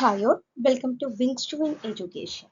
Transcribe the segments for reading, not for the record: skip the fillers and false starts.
Hi all, welcome to Wings to Win Education.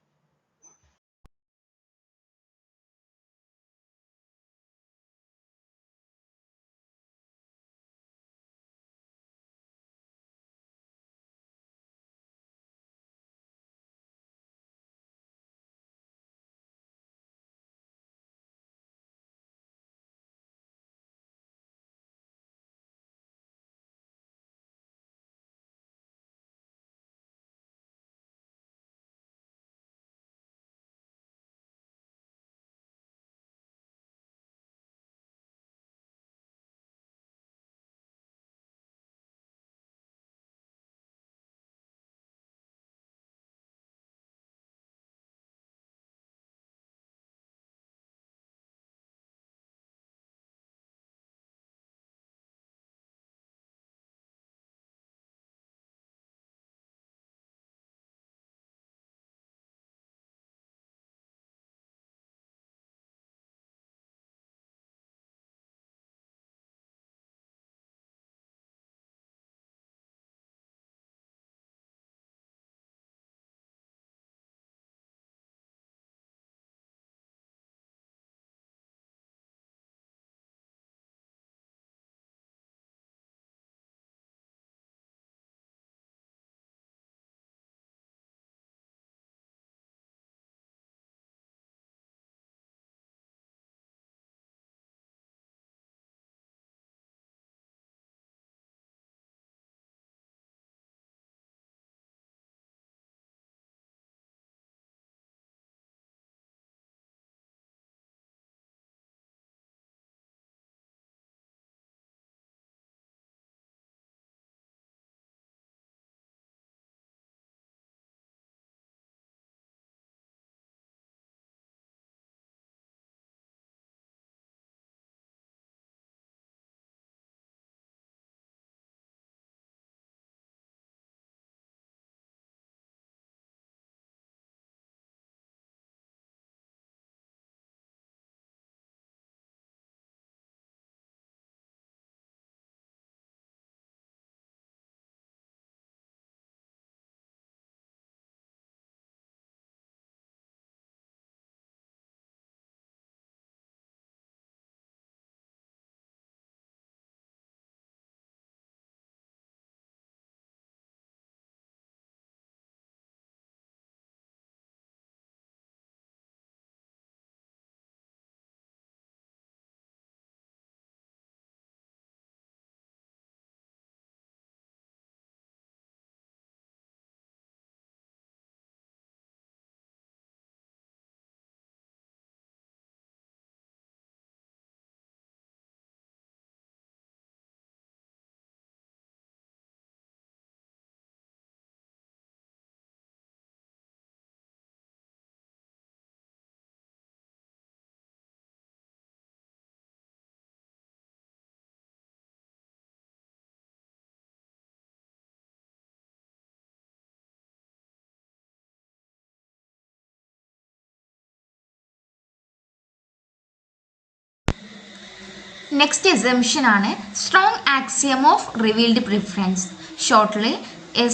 Next assumption ആണ് strong axiom of revealed preference, shortly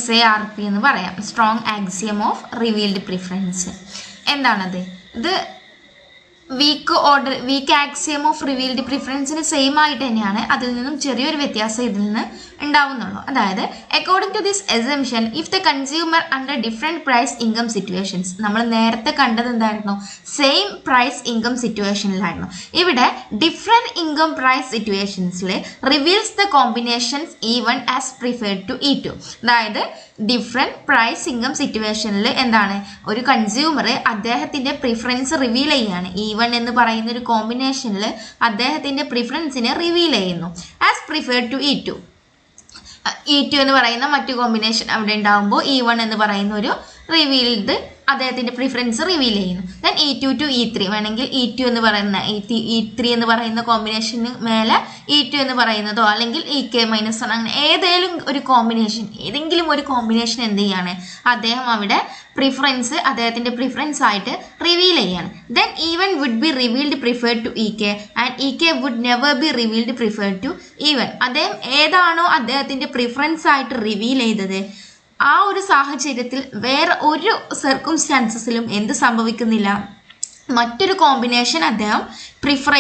SARP എന്ന് പറയാം. Strong axiom of revealed preference എന്താണത്? ഇത് weak axiom of revealed പ്രിഫറൻസിന് same ആയിട്ട് തന്നെയാണ്, അതിൽ നിന്നും ചെറിയൊരു വ്യത്യാസം ഇതിൽ നിന്ന് ഉണ്ടാവുന്നുള്ളൂ. അതായത് according to this assumption if the consumer under different price income situations, നമ്മൾ നേരത്തെ കണ്ടത് എന്തായിരുന്നു? സെയിം പ്രൈസ് ഇൻകം സിറ്റുവേഷനിലായിരുന്നു. ഇവിടെ ഡിഫറെൻറ്റ് ഇൻകം പ്രൈസ് സിറ്റുവേഷൻസിൽ reveals the combinations E one as preferred to E2. അതായത് ഡിഫറെൻറ്റ് പ്രൈസ് ഇൻകം സിറ്റുവേഷനിൽ എന്താണ്, ഒരു കൺസ്യൂമർ അദ്ദേഹത്തിൻ്റെ പ്രിഫറൻസ് റിവീൽ ചെയ്യുകയാണ്. E1 എന്ന് പറയുന്ന ഒരു കോമ്പിനേഷനിൽ അദ്ദേഹത്തിൻ്റെ പ്രിഫറൻസിനെ റിവീൽ ചെയ്യുന്നു as preferred to E2. E2 എന്ന് പറയുന്ന മറ്റു കോമ്പിനേഷൻ അവിടെ ഉണ്ടാകുമ്പോൾ E1 എന്ന് പറയുന്ന ഒരു റിവീൽഡ് അദ്ദേഹത്തിന്റെ പ്രിഫറൻസ് റിവീൽ ചെയ്യുന്നു. ദെൻ E2 ടു E3 വേണമെങ്കിൽ E2 എന്ന് പറയുന്ന E3 എന്ന് പറയുന്ന കോമ്പിനേഷന് മേലെ E2 എന്ന് പറയുന്നതോ അല്ലെങ്കിൽ EK-1 അങ്ങനെ ഏതെങ്കിലും ഒരു കോമ്പിനേഷൻ എന്ത് ചെയ്യാണ്, അദ്ദേഹം അവിടെ പ്രിഫറൻസ് അദ്ദേഹത്തിന്റെ പ്രിഫറൻസ് ആയിട്ട് റിവീൽ ചെയ്യാണ്. Then E1 would be revealed preferred to EK and EK would never be revealed preferred to E1. അദ്ദേഹം ഏതാണോ അദ്ദേഹത്തിന്റെ പ്രിഫറൻസ് ആയിട്ട് റിവീൽ ചെയ്തത് ആ ഒരു സാഹചര്യത്തിൽ വേറെ ഒരു സർക്കംസ്റ്റാൻസസിലും എന്ത് സംഭവിക്കുന്നില്ല, മറ്റൊരു കോമ്പിനേഷൻ അദ്ദേഹം പ്രിഫർ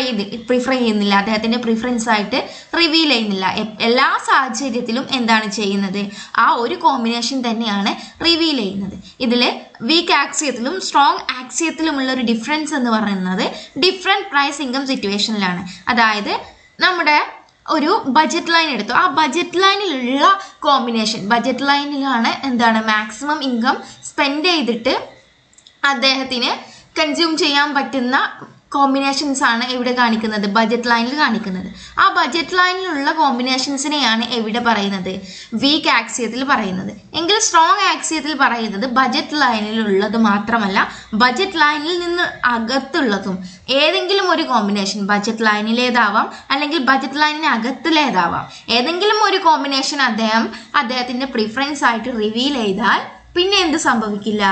ചെയ്യുന്നില്ല, അദ്ദേഹത്തിൻ്റെ പ്രിഫറൻസ് ആയിട്ട് റിവീൽ ചെയ്യുന്നില്ല. എല്ലാ സാഹചര്യത്തിലും എന്താണ് ചെയ്യുന്നത്, ആ ഒരു കോമ്പിനേഷൻ തന്നെയാണ് റിവീൽ ചെയ്യുന്നത്. ഇതിൽ വീക്ക് ആക്സിയത്തിലും സ്ട്രോങ് ആക്സിയത്തിലുമുള്ള ഒരു ഡിഫറൻസ് എന്ന് പറയുന്നത് ഡിഫറെൻറ്റ് പ്രൈസ് ഇൻകം സിറ്റുവേഷനിലാണ്. അതായത് നമ്മുടെ ഒരു ബജറ്റ് ലൈൻ എടുത്തു, ആ ബജറ്റ് ലൈനിലുള്ള കോമ്പിനേഷൻ, ബജറ്റ് ലൈനിലാണ് എന്താണ് മാക്സിമം ഇൻകം സ്പെൻഡ് ചെയ്തിട്ട് അദ്ദേഹത്തിന് കൺസ്യൂം ചെയ്യാൻ പറ്റുന്ന കോമ്പിനേഷൻസ് ആണ് ഇവിടെ കാണിക്കുന്നത്, ബജറ്റ് ലൈനിൽ കാണിക്കുന്നത്. ആ ബജറ്റ് ലൈനിലുള്ള കോമ്പിനേഷൻസിനെയാണ് എവിടെ പറയുന്നത്, വീക്ക് ആക്സിയത്തിൽ പറയുന്നത്. എങ്കിൽ സ്ട്രോങ് ആക്സിയത്തിൽ പറയുന്നത് ബജറ്റ് ലൈനിലുള്ളത് മാത്രമല്ല, ബജറ്റ് ലൈനിൽ നിന്ന് അകത്തുള്ളതും ഏതെങ്കിലും ഒരു കോമ്പിനേഷൻ, ബജറ്റ് ലൈനിലേതാവാം അല്ലെങ്കിൽ ബജറ്റ് ലൈനിന് അകത്തിലേതാവാം, ഏതെങ്കിലും ഒരു കോമ്പിനേഷൻ അദ്ദേഹത്തിൻ്റെ പ്രിഫറൻസ് ആയിട്ട് റിവീൽ ചെയ്താൽ പിന്നെ എന്ത് സംഭവിക്കില്ല,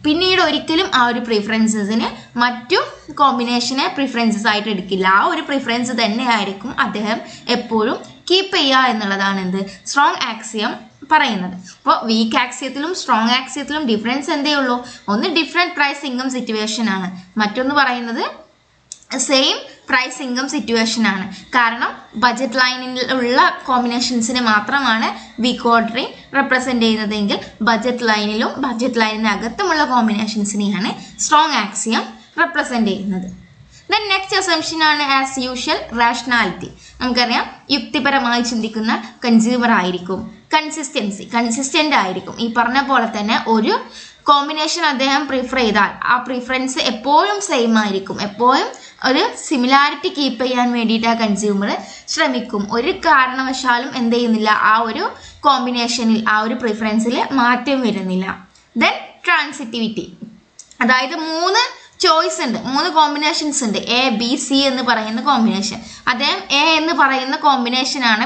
പിന്നീട് ഒരിക്കലും ആ ഒരു പ്രിഫറൻസസിന് മറ്റു കോമ്പിനേഷനെ പ്രിഫറൻസസ് ആയിട്ട് എടുക്കില്ല. ആ ഒരു പ്രിഫറൻസ് തന്നെ ആയിരിക്കും അദ്ദേഹം എപ്പോഴും കീപ്പ് ചെയ്യുക എന്നുള്ളതാണ് എന്ത് സ്ട്രോങ് ആക്സിയം പറയുന്നത്. അപ്പോൾ വീക്ക് ആക്സിയത്തിലും സ്ട്രോങ് ആക്സിയത്തിലും ഡിഫറൻസ് എന്തേ ഉള്ളൂ, ഒന്ന് ഡിഫറെൻറ്റ് പ്രൈസ് ഇൻകം സിറ്റുവേഷൻ ആണ്, മറ്റൊന്ന് പറയുന്നത് സെയിം പ്രൈസ് ഇൻകം സിറ്റുവേഷൻ ആണ്. കാരണം ബജറ്റ് ലൈനിൽ ഉള്ള കോമ്പിനേഷൻസിനെ മാത്രമാണ് വീക്ക് ഓർഡറിങ് റെപ്രസെൻ്റ് ചെയ്യുന്നതെങ്കിൽ ബജറ്റ് ലൈനിലും ബജറ്റ് ലൈനിനകത്തുമുള്ള കോമ്പിനേഷൻസിനെയാണ് സ്ട്രോങ് ആക്സിയം റെപ്രസെൻ്റ് ചെയ്യുന്നത്. ദെൻ നെക്സ്റ്റ് അസംഷൻ ആണ് ആസ് യൂഷ്വൽ റാഷണാലിറ്റി. നമുക്കറിയാം യുക്തിപരമായി ചിന്തിക്കുന്ന കൺസ്യൂമർ ആയിരിക്കും, കൺസിസ്റ്റൻ്റ് ആയിരിക്കും. ഈ പറഞ്ഞ പോലെ തന്നെ ഒരു കോമ്പിനേഷൻ അദ്ദേഹം പ്രിഫർ ചെയ്താൽ ആ പ്രിഫറൻസ് എപ്പോഴും സെയിം ആയിരിക്കും, എപ്പോഴും ഒരു സിമിലാരിറ്റി കീപ്പ് ചെയ്യാൻ വേണ്ടിയിട്ട് ആ കൺസ്യൂമർ ശ്രമിക്കും. ഒരു കാരണവശാലും എന്ത് ചെയ്യുന്നില്ല, ആ ഒരു കോമ്പിനേഷനിൽ ആ ഒരു പ്രിഫറൻസിൽ മാറ്റം വരുന്നില്ല. ദെൻ ട്രാൻസിറ്റിവിറ്റി, അതായത് 3 ചോയ്സ് ഉണ്ട്, 3 കോമ്പിനേഷൻസ് ഉണ്ട്, എ ബി സി എന്ന് പറയുന്ന കോമ്പിനേഷൻ. അദ്ദേഹം എ എന്ന് പറയുന്ന കോമ്പിനേഷനാണ്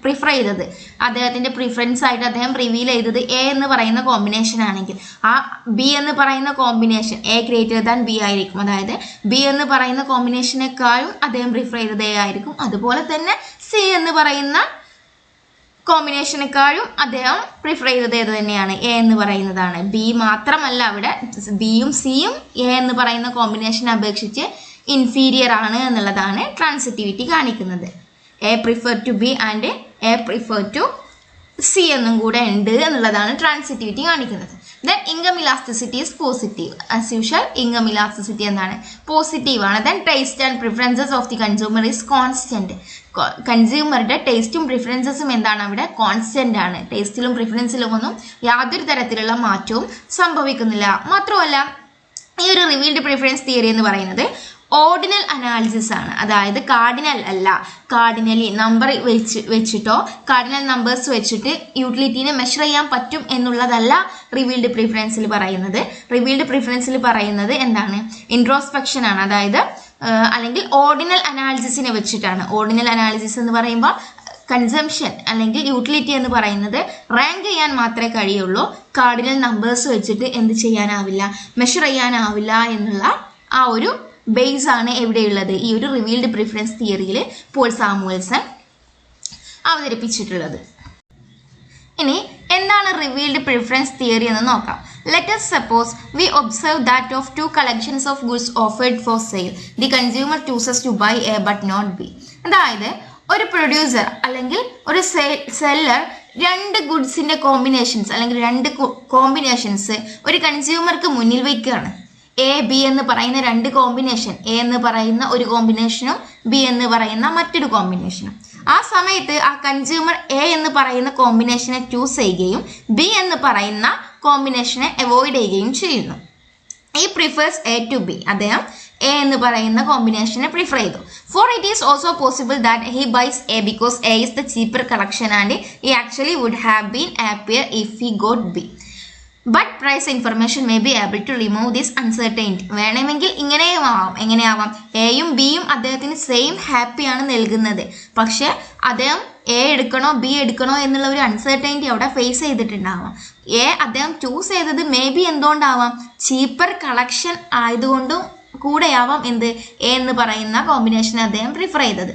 പ്രിഫർ ചെയ്തത്, അദ്ദേഹത്തിൻ്റെ പ്രിഫറൻസ് ആയിട്ട് അദ്ദേഹം റിവീൽ ചെയ്തത് എ എന്ന് പറയുന്ന കോമ്പിനേഷൻ ആണെങ്കിൽ ആ ബി എന്ന് പറയുന്ന combination A greater than B ആയിരിക്കും. അതായത് ബി എന്ന് പറയുന്ന കോമ്പിനേഷനേക്കാളും അദ്ദേഹം പ്രിഫർ ചെയ്തത് എ ആയിരിക്കും. അതുപോലെ തന്നെ സി എന്ന് പറയുന്ന കോമ്പിനേഷനേക്കാളും അദ്ദേഹം പ്രിഫർ ചെയ്തത് ഏത് തന്നെയാണ്, എ എന്ന് പറയുന്നതാണ്. ബി മാത്രമല്ല, അവിടെ ബിയും സിയും എ എന്ന് പറയുന്ന കോമ്പിനേഷനെ അപേക്ഷിച്ച് ഇൻഫീരിയർ ആണ് എന്നുള്ളതാണ് ട്രാൻസിറ്റിവിറ്റി കാണിക്കുന്നത്. A prefer to B and A prefer to C എന്നും കൂടെ ഉണ്ട് എന്നുള്ളതാണ് ട്രാൻസിറ്റിവിറ്റി കാണിക്കുന്നത്. Then income elasticity is positive. As usual income elasticity എന്താണ്, പോസിറ്റീവ് ആണ്. Then taste and preferences of the consumer is constant. കൺസ്യൂമറുടെ ടേസ്റ്റും പ്രിഫറൻസസും എന്താണ്, അവിടെ കോൺസ്റ്റന്റ് ആണ്. ടേസ്റ്റിലും പ്രിഫറൻസിലും ഒന്നും യാതൊരു തരത്തിലുള്ള മാറ്റവും സംഭവിക്കുന്നില്ല. മാത്രമല്ല ഈ ഒരു റിവീൽഡ് പ്രിഫറൻസ് തിയറി എന്ന് പറയുന്നത് ഓർഡിനൽ അനാലിസിസ് ആണ്. അതായത് കാർഡിനൽ അല്ല, കാർഡിനലി നമ്പർ വെച്ചിട്ടോ കാർഡിനൽ നമ്പേഴ്സ് വെച്ചിട്ട് യൂട്ടിലിറ്റീനെ മെഷർ ചെയ്യാൻ പറ്റും എന്നുള്ളതല്ല റിവീൽഡ് പ്രിഫറൻസിൽ പറയുന്നത്. റിവീൽഡ് പ്രിഫറൻസിൽ പറയുന്നത് എന്താണ്, ഇൻട്രോസ്പെക്ഷൻ ആണ്. അതായത് അല്ലെങ്കിൽ ഓർഡിനൽ അനാലിസിസിനെ വെച്ചിട്ടാണ്. ഓർഡിനൽ അനാലിസിസ് എന്ന് പറയുമ്പോൾ കൺസംഷൻ അല്ലെങ്കിൽ യൂട്ടിലിറ്റി എന്ന് പറയുന്നത് റാങ്ക് ചെയ്യാൻ മാത്രമേ കഴിയുള്ളൂ, കാർഡിനൽ നമ്പേഴ്സ് വെച്ചിട്ട് എന്ത് ചെയ്യാനാവില്ല, മെഷർ ചെയ്യാനാവില്ല എന്നുള്ള ആ ഒരു ബേസ് ആണ് എവിടെയുള്ളത്, ഈ ഒരു റിവീൽഡ് പ്രിഫറൻസ് തിയറിയിൽ പോൾ സാമുവൽസൺ അവതരിപ്പിച്ചിട്ടുള്ളത്. ഇനി എന്താണ് റിവീൽഡ് പ്രിഫറൻസ് തിയറി എന്ന് നോക്കാം. Let us suppose we observe that of 2 collections of goods offered for sale, the consumer chooses to buy A but not B. അതായത് ഒരു പ്രൊഡ്യൂസർ അല്ലെങ്കിൽ ഒരു സെല്ലർ 2 ഗുഡ്സിൻ്റെ കോമ്പിനേഷൻസ് അല്ലെങ്കിൽ 2 കോമ്പിനേഷൻസ് ഒരു കൺസ്യൂമർക്ക് മുന്നിൽ വയ്ക്കുകയാണ്. എ ബി എന്ന് പറയുന്ന 2 കോമ്പിനേഷൻ, എ എന്ന് പറയുന്ന ഒരു കോമ്പിനേഷനും ബി എന്ന് പറയുന്ന മറ്റൊരു കോമ്പിനേഷനും. ആ സമയത്ത് ആ കൺസ്യൂമർ എ എന്ന് പറയുന്ന കോമ്പിനേഷനെ ചൂസ് ചെയ്യുകയും ബി എന്ന് പറയുന്ന കോമ്പിനേഷനെ അവോയ്ഡ് ചെയ്യുകയും ചെയ്യുന്നു. ഈ പ്രിഫേഴ്സ് എ ടു ബി, അദ്ദേഹം എ എന്ന് പറയുന്ന കോമ്പിനേഷനെ പ്രിഫർ ചെയ്തു. For it is also possible that he buys A because A is the cheaper collection and he actually would have been happier if he got B. But price information may be able to remove this uncertainty. വേണമെങ്കിൽ ഇങ്ങനെയും ആവാം, എങ്ങനെയാവാം, എയും ബിയും അദ്ദേഹത്തിന് same ഹാപ്പിയാണ് നൽകുന്നത്, പക്ഷെ അദ്ദേഹം എ എടുക്കണോ ബി എടുക്കണോ എന്നുള്ള ഒരു അൺസർട്ടൈനിറ്റി അവിടെ ഫേസ് ചെയ്തിട്ടുണ്ടാവാം. എ അദ്ദേഹം ചൂസ് ചെയ്തത് മേ ബി എന്തുകൊണ്ടാവാം, ചീപ്പർ കളക്ഷൻ ആയതുകൊണ്ടും കൂടെയാവാം എന്ത് എ എന്ന് പറയുന്ന കോമ്പിനേഷൻ അദ്ദേഹം പ്രിഫർ ചെയ്തത്.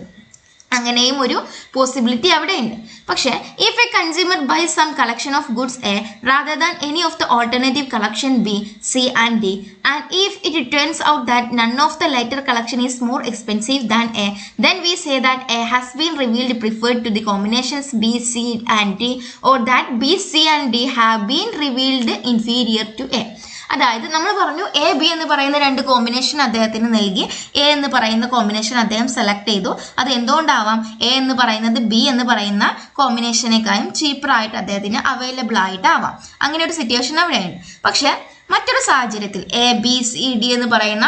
അങ്ങനെയും ഒരു പോസിബിലിറ്റി അവിടെ ഉണ്ട്. പക്ഷേ if a consumer buy some collection of goods A rather than any of the alternative collection B, C and D, and if it turns out that none of the latter collection is more expensive than A, then we say that A has been revealed preferred to the combinations B, C and D, or that B, C and D have been revealed inferior to A. അതായത് നമ്മൾ പറഞ്ഞു A B എന്ന് പറയുന്ന രണ്ട് combination അദ്ദേഹത്തിന് നൽകി, A എന്ന് പറയുന്ന കോമ്പിനേഷൻ അദ്ദേഹം സെലക്ട് ചെയ്തു. അത് എന്തുകൊണ്ടാവാം? എ എന്ന് പറയുന്നത് ബി എന്ന് പറയുന്ന കോമ്പിനേഷനേക്കാളും ചീപ്പറായിട്ട് അദ്ദേഹത്തിന് അവൈലബിൾ ആയിട്ടാവാം. അങ്ങനെ ഒരു സിറ്റുവേഷൻ അവിടെയുണ്ട്. പക്ഷെ മറ്റൊരു സാഹചര്യത്തിൽ എ ബി സി ഡി എന്ന് പറയുന്ന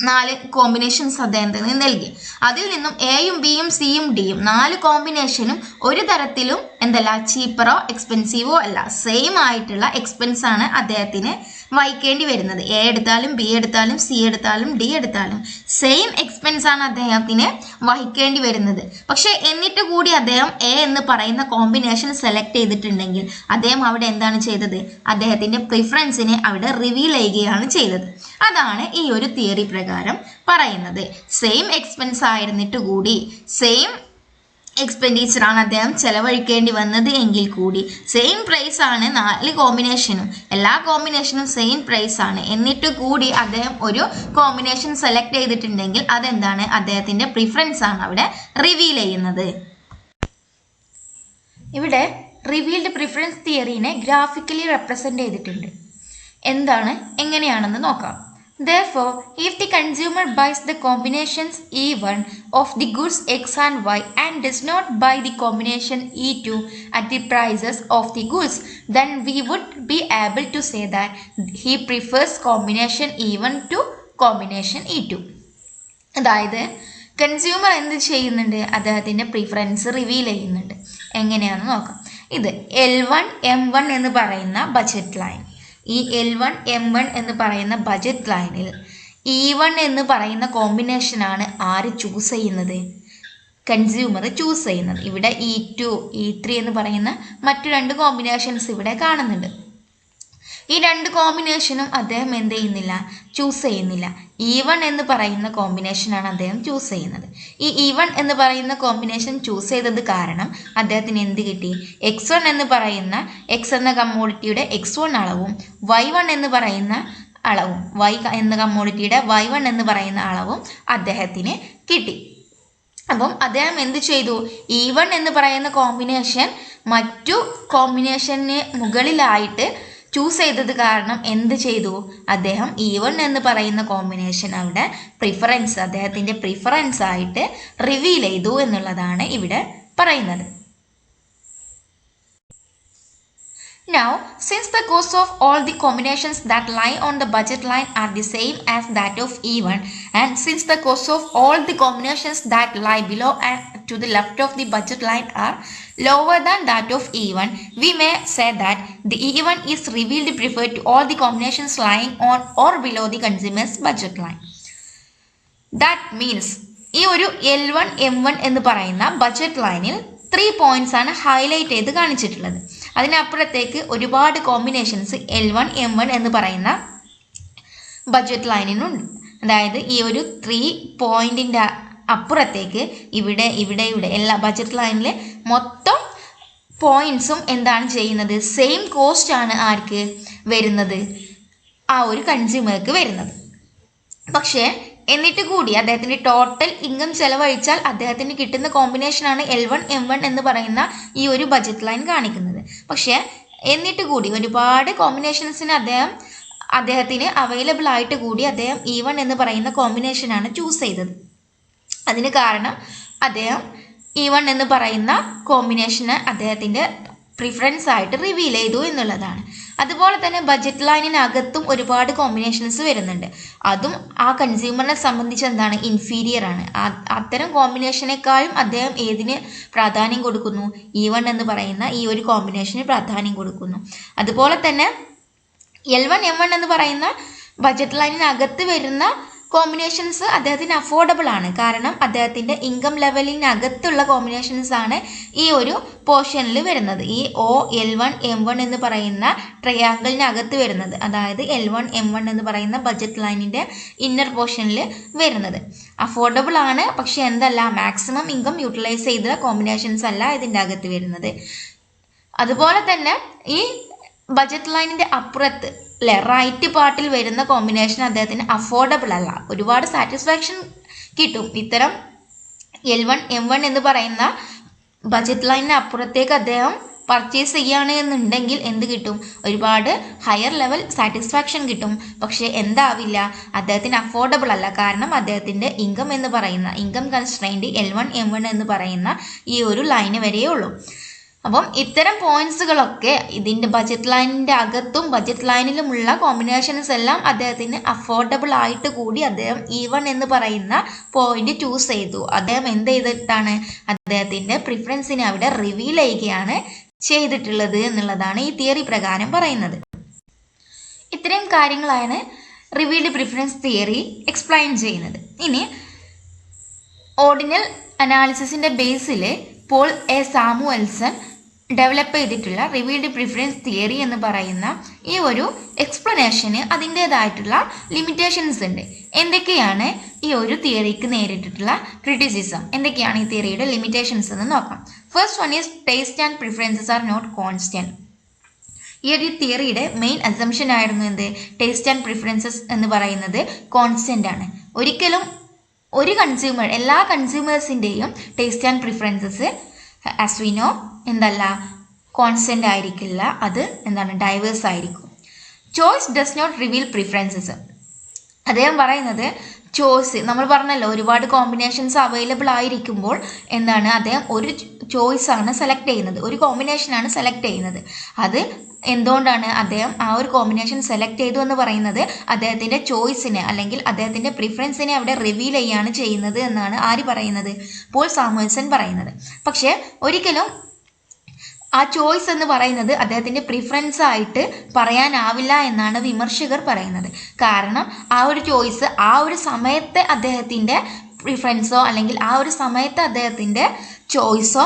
4 കോമ്പിനേഷൻസ് അദ്ദേഹത്തിന് നൽകി. അതിൽ നിന്നും എയും ബിയും സിയും ഡിയും 4 കോമ്പിനേഷനും ഒരു തരത്തിലും എന്തല്ല ചീപ്പറോ എക്സ്പെൻസീവോ അല്ല, സെയിം ആയിട്ടുള്ള എക്സ്പെൻസ് ആണ് അദ്ദേഹത്തിന് വഹിക്കേണ്ടി വരുന്നത്. എ എടുത്താലും ബി എടുത്താലും സി എടുത്താലും ഡി എടുത്താലും സെയിം എക്സ്പെൻസ് ആണ് അദ്ദേഹത്തിന് വഹിക്കേണ്ടി വരുന്നത്. പക്ഷെ എന്നിട്ട് കൂടി അദ്ദേഹം എ എന്ന് പറയുന്ന കോമ്പിനേഷൻ സെലക്ട് ചെയ്തിട്ടുണ്ടെങ്കിൽ അദ്ദേഹം അവിടെ എന്താണ് ചെയ്തത്? അദ്ദേഹത്തിന്റെ പ്രിഫറൻസിനെ അവിടെ റിവീൽ ചെയ്യുകയാണ് ചെയ്തത്. അതാണ് ഈ ഒരു തിയറി പ്രകാരം പറയുന്നത്. സെയിം എക്സ്പെൻസ് ആയിരുന്നിട്ട് കൂടി സെയിം എക്സ്പെൻഡിച്ചറാണ് അദ്ദേഹം ചെലവഴിക്കേണ്ടി വന്നത് എങ്കിൽ കൂടി സെയിം പ്രൈസ് ആണ് 4 കോമ്പിനേഷനും, എല്ലാ കോമ്പിനേഷനും സെയിം പ്രൈസ് ആണ്. എന്നിട്ട് കൂടി അദ്ദേഹം ഒരു കോമ്പിനേഷൻ സെലക്ട് ചെയ്തിട്ടുണ്ടെങ്കിൽ അതെന്താണ്? അദ്ദേഹത്തിന്റെ പ്രിഫറൻസ് ആണ് അവിടെ റിവീൽ ചെയ്യുന്നത്. ഇവിടെ റിവീൽഡ് പ്രിഫറൻസ് തിയറിനെ ഗ്രാഫിക്കലി റെപ്രസെന്റ് ചെയ്തിട്ടുണ്ട്. എങ്ങനെയാണെന്ന് നോക്കാം. Therefore, if the consumer buys the combinations E1 of the goods X and Y and does not buy the combination E2 at the prices of the goods, then we would be able to say that he prefers combination E1 to combination E2. അതായത് consumer എന്ത് ചെയ്യുന്നുണ്ട്? അദ്ദേഹത്തിൻ്റെ preference reveal ചെയ്യുന്നുണ്ട്. എങ്ങനെയാണെന്ന് നോക്കാം. ഇത് L1 M1 എന്ന് പറയുന്ന ബജറ്റ് ലൈൻ, ഈ L1 M1 എന്ന് പറയുന്ന ബജറ്റ് ലൈനിൽ E1 എന്ന് പറയുന്ന കോമ്പിനേഷനാണ് ആര് ചൂസ് ചെയ്യുന്നത്? കൺസ്യൂമർ ചൂസ് ചെയ്യുന്നത്. ഇവിടെ E2 E3 എന്ന് പറയുന്ന മറ്റു 2 കോമ്പിനേഷൻസ് ഇവിടെ കാണുന്നുണ്ട്. ഈ 2 കോമ്പിനേഷനും അദ്ദേഹം എന്ത് ചെയ്യുന്നില്ല? ചൂസ് ചെയ്യുന്നില്ല. E1 എന്ന് പറയുന്ന കോമ്പിനേഷനാണ് അദ്ദേഹം ചൂസ് ചെയ്യുന്നത്. ഈ E1 എന്ന് പറയുന്ന കോമ്പിനേഷൻ ചൂസ് ചെയ്തത് കാരണം അദ്ദേഹത്തിന് എന്ത് കിട്ടി? X1 എന്ന് പറയുന്ന X എന്ന കമ്മോഡിറ്റിയുടെ X1 അളവും Y1 എന്ന് പറയുന്ന അളവും Y എന്ന കമ്മോഡിറ്റിയുടെ Y1 എന്ന് പറയുന്ന അളവും അദ്ദേഹത്തിന് കിട്ടി. അപ്പം അദ്ദേഹം എന്ത് ചെയ്തു? E1 എന്ന് പറയുന്ന കോമ്പിനേഷൻ മറ്റു കോമ്പിനേഷന് മുകളിലായിട്ട് ചൂസ് ചെയ്തത് കാരണം എന്ത് ചെയ്തു? അദ്ദേഹം E1 എന്ന് പറയുന്ന കോമ്പിനേഷൻ അവിടെ പ്രിഫറൻസ്, അദ്ദേഹത്തിൻ്റെ പ്രിഫറൻസ് ആയിട്ട് റിവീൽ ചെയ്തു എന്നുള്ളതാണ് ഇവിടെ പറയുന്നത്. Now, since the costs of all the combinations that lie on the budget line are the same as that of E1, and since the costs of all the combinations that lie below and to the left of the budget line are lower than that of E1, we may say that the E1 is revealed preferred to all the combinations lying on or below the consumer's budget line. That means ഈ ഒരു L1 M1 എന്ന് പറയുന്ന budget ലൈനിൽ 3 points ആണ് highlight ചെയ്ത് കാണിച്ചിട്ടുള്ളത്. അതിനപ്പുറത്തേക്ക് ഒരുപാട് കോമ്പിനേഷൻസ് L1 M1 എന്ന് പറയുന്ന ബജറ്റ് ലൈനിനുണ്ട്. അതായത് ഈ ഒരു 3 പോയിന്റിൻ്റെ അപ്പുറത്തേക്ക് ഇവിടെ എല്ലാ ബജറ്റ് ലൈനിലെ മൊത്തം പോയിന്റ്സും എന്താണ് ചെയ്യുന്നത്? സെയിം കോസ്റ്റ് ആണ് ആർക്ക് വരുന്നത്? ആ ഒരു കൺസ്യൂമർക്ക് വരുന്നത്. പക്ഷേ എന്നിട്ട് കൂടി അദ്ദേഹത്തിൻ്റെ ടോട്ടൽ ഇൻകം ചെലവഴിച്ചാൽ അദ്ദേഹത്തിന് കിട്ടുന്ന കോമ്പിനേഷനാണ് L1 M1 എന്ന് പറയുന്ന ഈ ഒരു ബജറ്റ് ലൈൻ കാണിക്കുന്നത്. പക്ഷേ എന്നിട്ട് കൂടി ഒരുപാട് കോമ്പിനേഷൻസിന് അദ്ദേഹത്തിന് അവൈലബിൾ ആയിട്ട് കൂടി അദ്ദേഹം E1 എന്ന് പറയുന്ന കോമ്പിനേഷനാണ് ചൂസ് ചെയ്തത്. അതിന് കാരണം അദ്ദേഹം E1 എന്ന് പറയുന്ന കോമ്പിനേഷന് അദ്ദേഹത്തിൻ്റെ പ്രിഫറൻസ് ആയിട്ട് റിവീൽ ചെയ്തു എന്നുള്ളതാണ്. അതുപോലെ തന്നെ ബജറ്റ് ലൈനിനകത്തും ഒരുപാട് കോമ്പിനേഷൻസ് വരുന്നുണ്ട്. അതും ആ കൺസ്യൂമറിനെ സംബന്ധിച്ച് എന്താണ്? ഇൻഫീരിയർ ആണ്. അത്തരം കോമ്പിനേഷനേക്കാളും അദ്ദേഹം ഏതിന് പ്രാധാന്യം കൊടുക്കുന്നു? E1 എന്ന് പറയുന്ന ഈ ഒരു കോമ്പിനേഷന് പ്രാധാന്യം കൊടുക്കുന്നു. അതുപോലെ തന്നെ L1 M1 എന്ന് പറയുന്ന ബജറ്റ് ലൈനിനകത്ത് വരുന്ന കോമ്പിനേഷൻസ് അദ്ദേഹത്തിന് അഫോർഡബിൾ ആണ്. കാരണം അദ്ദേഹത്തിൻ്റെ ഇൻകം ലെവലിനകത്തുള്ള കോമ്പിനേഷൻസ് ആണ് ഈ ഒരു പോർഷനിൽ വരുന്നത്. ഈ OL1M1 എന്ന് പറയുന്ന ട്രയാങ്കിളിനകത്ത് വരുന്നത്, അതായത് L1M1 എന്ന് പറയുന്ന ബഡ്ജറ്റ് ലൈനിൻ്റെ ഇന്നർ പോർഷനിൽ വരുന്നത്. അഫോർഡബിൾ ആണ്, പക്ഷെ എന്തല്ല, മാക്സിമം ഇൻകം യൂട്ടിലൈസ് ചെയ്ത കോമ്പിനേഷൻസ് അല്ല ഇതിൻ്റെ അകത്ത് വരുന്നത്. അതുപോലെ തന്നെ ഈ ബഡ്ജറ്റ് ലൈനിൻ്റെ അപ്പുറത്ത് അല്ലെ റൈറ്റ് പാർട്ടിൽ വരുന്ന കോമ്പിനേഷൻ അദ്ദേഹത്തിന് അഫോർഡബിൾ അല്ല. ഒരുപാട് സാറ്റിസ്ഫാക്ഷൻ കിട്ടും ഇത്തരം L1M1 എന്ന് പറയുന്ന ബഡ്ജറ്റ് ലൈനിന് അപ്പുറത്തേക്ക് അദ്ദേഹം പർച്ചേസ് ചെയ്യുകയാണ് എന്നുണ്ടെങ്കിൽ എന്ത് കിട്ടും, ഒരുപാട് ഹയർ ലെവൽ സാറ്റിസ്ഫാക്ഷൻ കിട്ടും. പക്ഷേ എന്താവില്ല, അദ്ദേഹത്തിന് അഫോർഡബിൾ അല്ല. കാരണം അദ്ദേഹത്തിൻ്റെ ഇൻകം എന്ന് പറയുന്ന ഇൻകം കൺസ്ട്രെയിൻറ്റ് L1M1 എന്ന് പറയുന്ന ഈ ഒരു ലൈന് വരെയേ ഉള്ളൂ. അപ്പം ഇത്തരം പോയിന്റ്സുകളൊക്കെ ഇതിൻ്റെ ബഡ്ജറ്റ് ലൈനിൻ്റെ അകത്തും ബഡ്ജറ്റ് ലൈനിലുമുള്ള കോമ്പിനേഷൻസ് എല്ലാം അദ്ദേഹത്തിന് അഫോർഡബിൾ ആയിട്ട് കൂടി അദ്ദേഹം E1 എന്ന് പറയുന്ന പോയിന്റ് ചൂസ് ചെയ്തു. അദ്ദേഹം എന്ത് ചെയ്തിട്ടാണ്, അദ്ദേഹത്തിൻ്റെ പ്രിഫറൻസിനെ അവിടെ റിവീൽ ചെയ്യുകയാണ് ചെയ്തിട്ടുള്ളത് എന്നുള്ളതാണ് ഈ തിയറി പ്രകാരം പറയുന്നത്. ഇത്രയും കാര്യങ്ങളാണ് റിവീൽഡ് പ്രിഫറൻസ് തിയറി എക്സ്പ്ലെയിൻ ചെയ്യുന്നത്. ഇനി ഓർഡിനൽ അനാലിസിസിൻ്റെ ബേസിൽ പോൾ എ സാമുവൽസൺ ഡെവലപ്പ് ചെയ്തിട്ടുള്ള റിവീൽഡ് പ്രിഫറൻസ് തിയറി എന്ന് പറയുന്ന ഈ ഒരു എക്സ്പ്ലനേഷന് അതിൻ്റേതായിട്ടുള്ള ലിമിറ്റേഷൻസ് ഉണ്ട്. എന്തൊക്കെയാണ് ഈ ഒരു തിയറിക്ക് നേരിട്ടിട്ടുള്ള ക്രിറ്റിസിസം, എന്തൊക്കെയാണ് ഈ തിയറിയുടെ ലിമിറ്റേഷൻസ് എന്ന് നോക്കാം. First one is taste and preferences are not constant. ഈ ഒരു തിയറിയുടെ മെയിൻ അസംഷൻ ആയിരുന്നു എന്ത്, ടേസ്റ്റ് ആൻഡ് പ്രിഫറൻസസ് എന്ന് പറയുന്നത് കോൺസ്റ്റന്റ് ആണ്. ഒരിക്കലും ഒരു കൺസ്യൂമർ, എല്ലാ കൺസ്യൂമേഴ്സിൻ്റെയും taste and preferences as we know എന്തല്ല, കോൺസ്റ്റന്റ് ആയിരിക്കില്ല, അത് എന്താണ്, ഡൈവേഴ്സ് ആയിരിക്കും. Choice does not reveal preferences. അദ്ദേഹം പറയുന്നത് ചോയ്സ്, നമ്മൾ പറഞ്ഞല്ലോ ഒരുപാട് കോമ്പിനേഷൻസ് അവൈലബിൾ ആയിരിക്കുമ്പോൾ എന്താണ്, അദ്ദേഹം ഒരു ചോയ്സാണ് സെലക്ട് ചെയ്യുന്നത്, ഒരു കോമ്പിനേഷനാണ് സെലക്ട് ചെയ്യുന്നത്. അത് എന്തുകൊണ്ടാണ് അദ്ദേഹം ആ ഒരു കോമ്പിനേഷൻ സെലക്ട് ചെയ്തു എന്ന് പറയുന്നത്, അദ്ദേഹത്തിൻ്റെ ചോയ്സിനെ അല്ലെങ്കിൽ അദ്ദേഹത്തിൻ്റെ പ്രിഫറൻസിനെ അവിടെ റിവീൽ ചെയ്യാണ് ചെയ്യുന്നത് എന്നാണ് ആര് പറയുന്നത്, പോൾ സാമുവൽസൺ പറയുന്നത്. പക്ഷേ ഒരിക്കലും ആ ചോയ്സ് എന്ന് പറയുന്നത് അദ്ദേഹത്തിൻ്റെ പ്രിഫറൻസ് ആയിട്ട് പറയാനാവില്ല എന്നാണ് വിമർശകർ പറയുന്നത്. കാരണം ആ ഒരു ചോയ്സ് ആ ഒരു സമയത്തെ അദ്ദേഹത്തിൻ്റെ പ്രിഫറൻസോ അല്ലെങ്കിൽ ആ ഒരു സമയത്ത് അദ്ദേഹത്തിൻ്റെ ചോയ്സോ